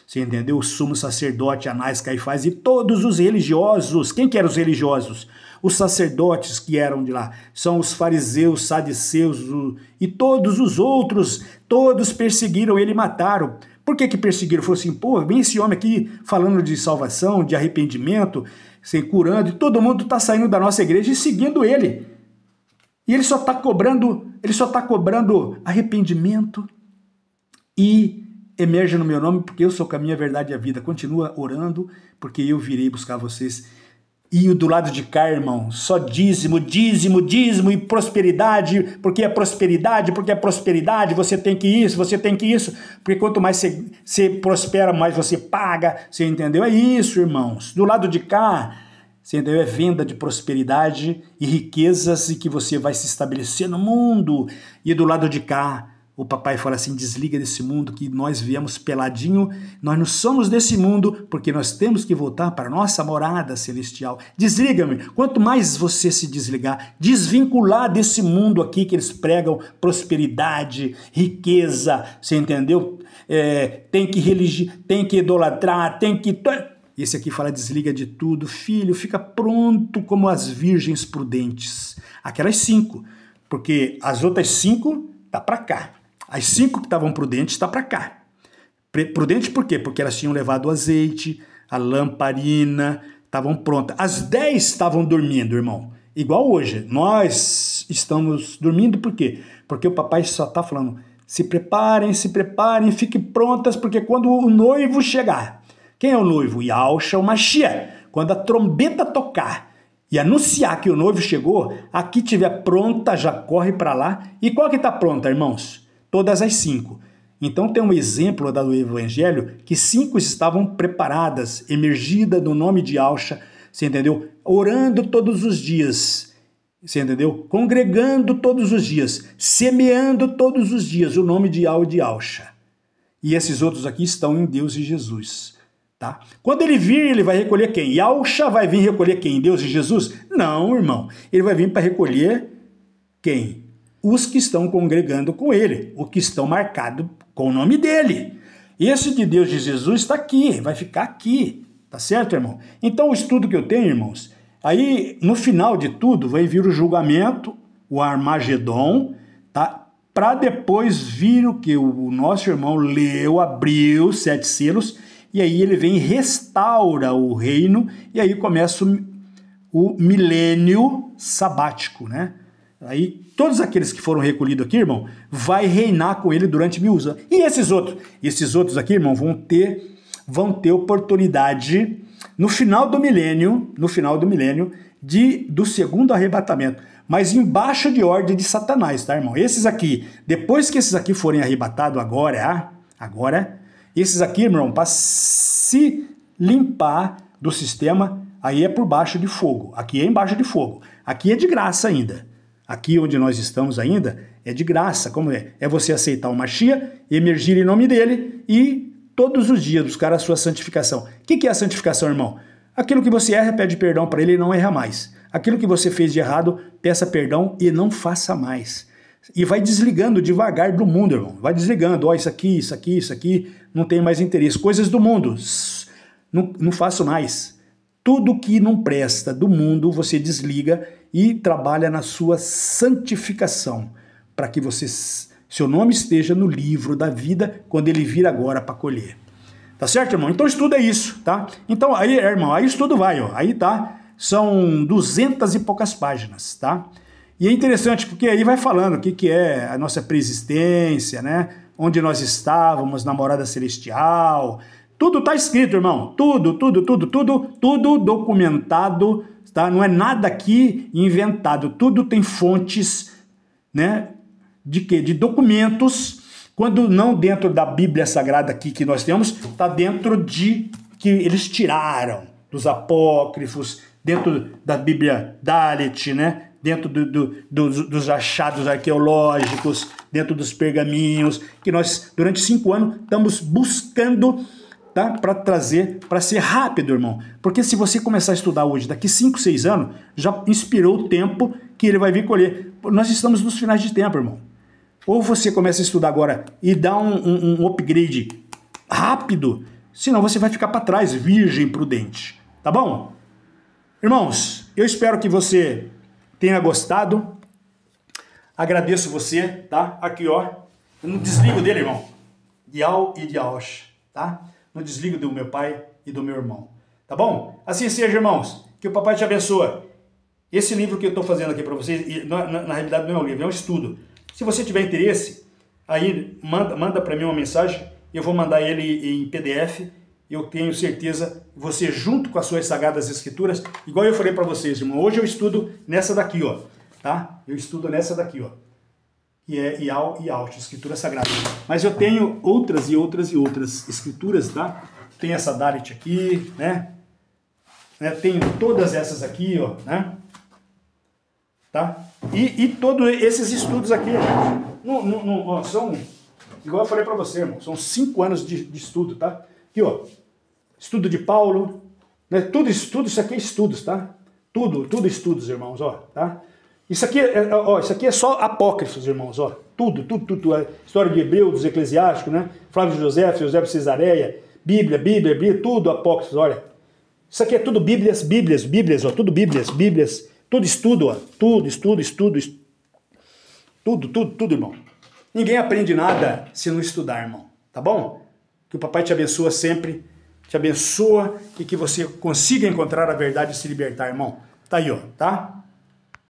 Você entendeu? O sumo sacerdote, Anás, Caifás e todos os religiosos. Quem que eram os religiosos? Os sacerdotes que eram de lá. São os fariseus, saduceus e todos os outros. Todos perseguiram ele e mataram. Por que perseguiram? Falou assim, pô, vem esse homem aqui falando de salvação, de arrependimento, se curando, e todo mundo está saindo da nossa igreja e seguindo ele. E ele só está cobrando arrependimento e emerge no meu nome, porque eu sou o caminho, a verdade e a vida. Continua orando, porque eu virei buscar vocês. E do lado de cá, irmão, só dízimo e prosperidade, porque é prosperidade, você tem que isso, porque quanto mais você prospera, mais você paga, você entendeu? É isso, irmãos. Do lado de cá, você entendeu? É venda de prosperidade e riquezas e que você vai se estabelecer no mundo. E do lado de cá, o papai fala assim, desliga desse mundo que nós viemos peladinho, nós não somos desse mundo porque nós temos que voltar para a nossa morada celestial. Desliga-me. Quanto mais você se desligar, desvincular desse mundo aqui que eles pregam prosperidade, riqueza, você entendeu? Tem que idolatrar, Esse aqui fala, desliga de tudo. Filho, fica pronto como as virgens prudentes. Aquelas 5, porque as outras 5 tá para cá. As 5 que estavam prudentes está para cá. Prudente por quê? Porque elas tinham levado o azeite, a lamparina, estavam prontas. As 10 estavam dormindo, irmão. Igual hoje. Nós estamos dormindo por quê? Porque o papai só está falando, se preparem, fiquem prontas, porque quando o noivo chegar... Quem é o noivo? Yahusha, o Mashiach. Quando a trombeta tocar e anunciar que o noivo chegou, aqui tiver pronta, já corre para lá. E qual que está pronta, irmãos? Todas as 5. Então tem um exemplo do evangelho que 5 estavam preparadas, emergidas no nome de Yahusha, você entendeu? Orando todos os dias, você entendeu? Congregando todos os dias, semeando todos os dias o nome de Yahweh e de Yahusha. E esses outros aqui estão em Deus e Jesus. Tá? Quando ele vir, ele vai recolher quem? Yahusha vai vir recolher quem? Deus e Jesus? Não, irmão. Ele vai vir para recolher quem? Os que estão congregando com ele, os que estão marcados com o nome dele. Esse de Deus e Jesus está aqui, vai ficar aqui. Tá certo, irmão? Então, o estudo que eu tenho, irmãos, aí no final de tudo vai vir o julgamento, o Armagedon, tá? Para depois vir o que o nosso irmão leu, abriu 7 selos. E aí ele vem e restaura o reino, e aí começa o milênio sabático, né? Aí todos aqueles que foram recolhidos aqui, irmão, vai reinar com ele durante 1000 anos. E esses outros? Esses outros aqui, irmão, vão ter oportunidade no final do milênio, do segundo arrebatamento, mas embaixo de ordem de Satanás, tá, irmão? Esses aqui, depois que esses aqui forem arrebatados agora, esses aqui, irmão, para se limpar do sistema, aí é por baixo de fogo. Aqui é embaixo de fogo. Aqui é de graça ainda. Aqui onde nós estamos ainda é de graça. Como é? É você aceitar o Mashiach, emergir em nome dele e todos os dias buscar a sua santificação. O que é a santificação, irmão? Aquilo que você erra, pede perdão para ele e não erra mais. Aquilo que você fez de errado, peça perdão e não faça mais. E vai desligando devagar do mundo, irmão. Vai desligando, isso aqui, não tem mais interesse. Coisas do mundo, não faço mais. Tudo que não presta do mundo, você desliga e trabalha na sua santificação, para que você seu nome esteja no livro da vida quando ele vir agora para colher. Tá certo, irmão? Então estuda isso, tá? Então aí, irmão, aí o estudo vai, ó. Aí tá, são 200 e poucas páginas, tá? E é interessante porque aí vai falando o que é a nossa preexistência, né? Onde nós estávamos na morada celestial. Tudo tá escrito, irmão. Tudo documentado, tá? Não é nada aqui inventado. Tudo tem fontes, né? De quê? De documentos. Quando não dentro da Bíblia Sagrada aqui que nós temos, está dentro de que eles tiraram dos apócrifos, dentro da Bíblia Dalet, né? Dentro dos achados arqueológicos, dentro dos pergaminhos, que nós, durante 5 anos, estamos buscando, tá? Para trazer, para ser rápido, irmão. Porque se você começar a estudar hoje, daqui 5, 6 anos, já inspirou o tempo que ele vai vir colher. Nós estamos nos finais de tempo, irmão. Ou você começa a estudar agora e dá um upgrade rápido, senão você vai ficar para trás, virgem prudente. Tá bom? Irmãos, eu espero que você tenha gostado. Agradeço você, tá? Aqui, ó. Eu não desligo dele, irmão. Yal e de Aosh, tá? Não desligo do meu pai e do meu irmão. Tá bom? Assim seja, irmãos. Que o papai te abençoe. Esse livro que eu estou fazendo aqui para vocês, na realidade não é um livro, é um estudo. Se você tiver interesse, aí manda para mim uma mensagem, eu vou mandar ele em PDF. Eu tenho certeza, você junto com as suas Sagradas Escrituras, igual eu falei para vocês, irmão, hoje eu estudo nessa daqui, ó, tá? Eu estudo nessa daqui, ó, que é Yal e Aosh, Escritura Sagrada. Mas eu tenho outras e outras e outras escrituras, tá? Tem essa Dalet aqui, né? Tenho todas essas aqui, ó, né? Tá? E todos esses estudos aqui, ó, são, igual eu falei para você, irmão, são 5 anos de estudo, tá? Aqui, ó, estudo de Paulo, né? Tudo isso aqui é estudos, tá? Tudo estudos, irmãos, ó, tá? Isso aqui é só apócrifos, irmãos, ó. Tudo. A história de Hebreu, dos Eclesiásticos, né? Flávio de José de Cesareia, Bíblia, tudo apócrifos, olha. Isso aqui é tudo Bíblias, ó, tudo Bíblias. Tudo estudo, ó. Tudo, irmão. Ninguém aprende nada se não estudar, irmão. Tá bom? Que o papai te abençoa sempre. Te abençoa e que você consiga encontrar a verdade e se libertar, irmão. Tá aí, ó. Tá?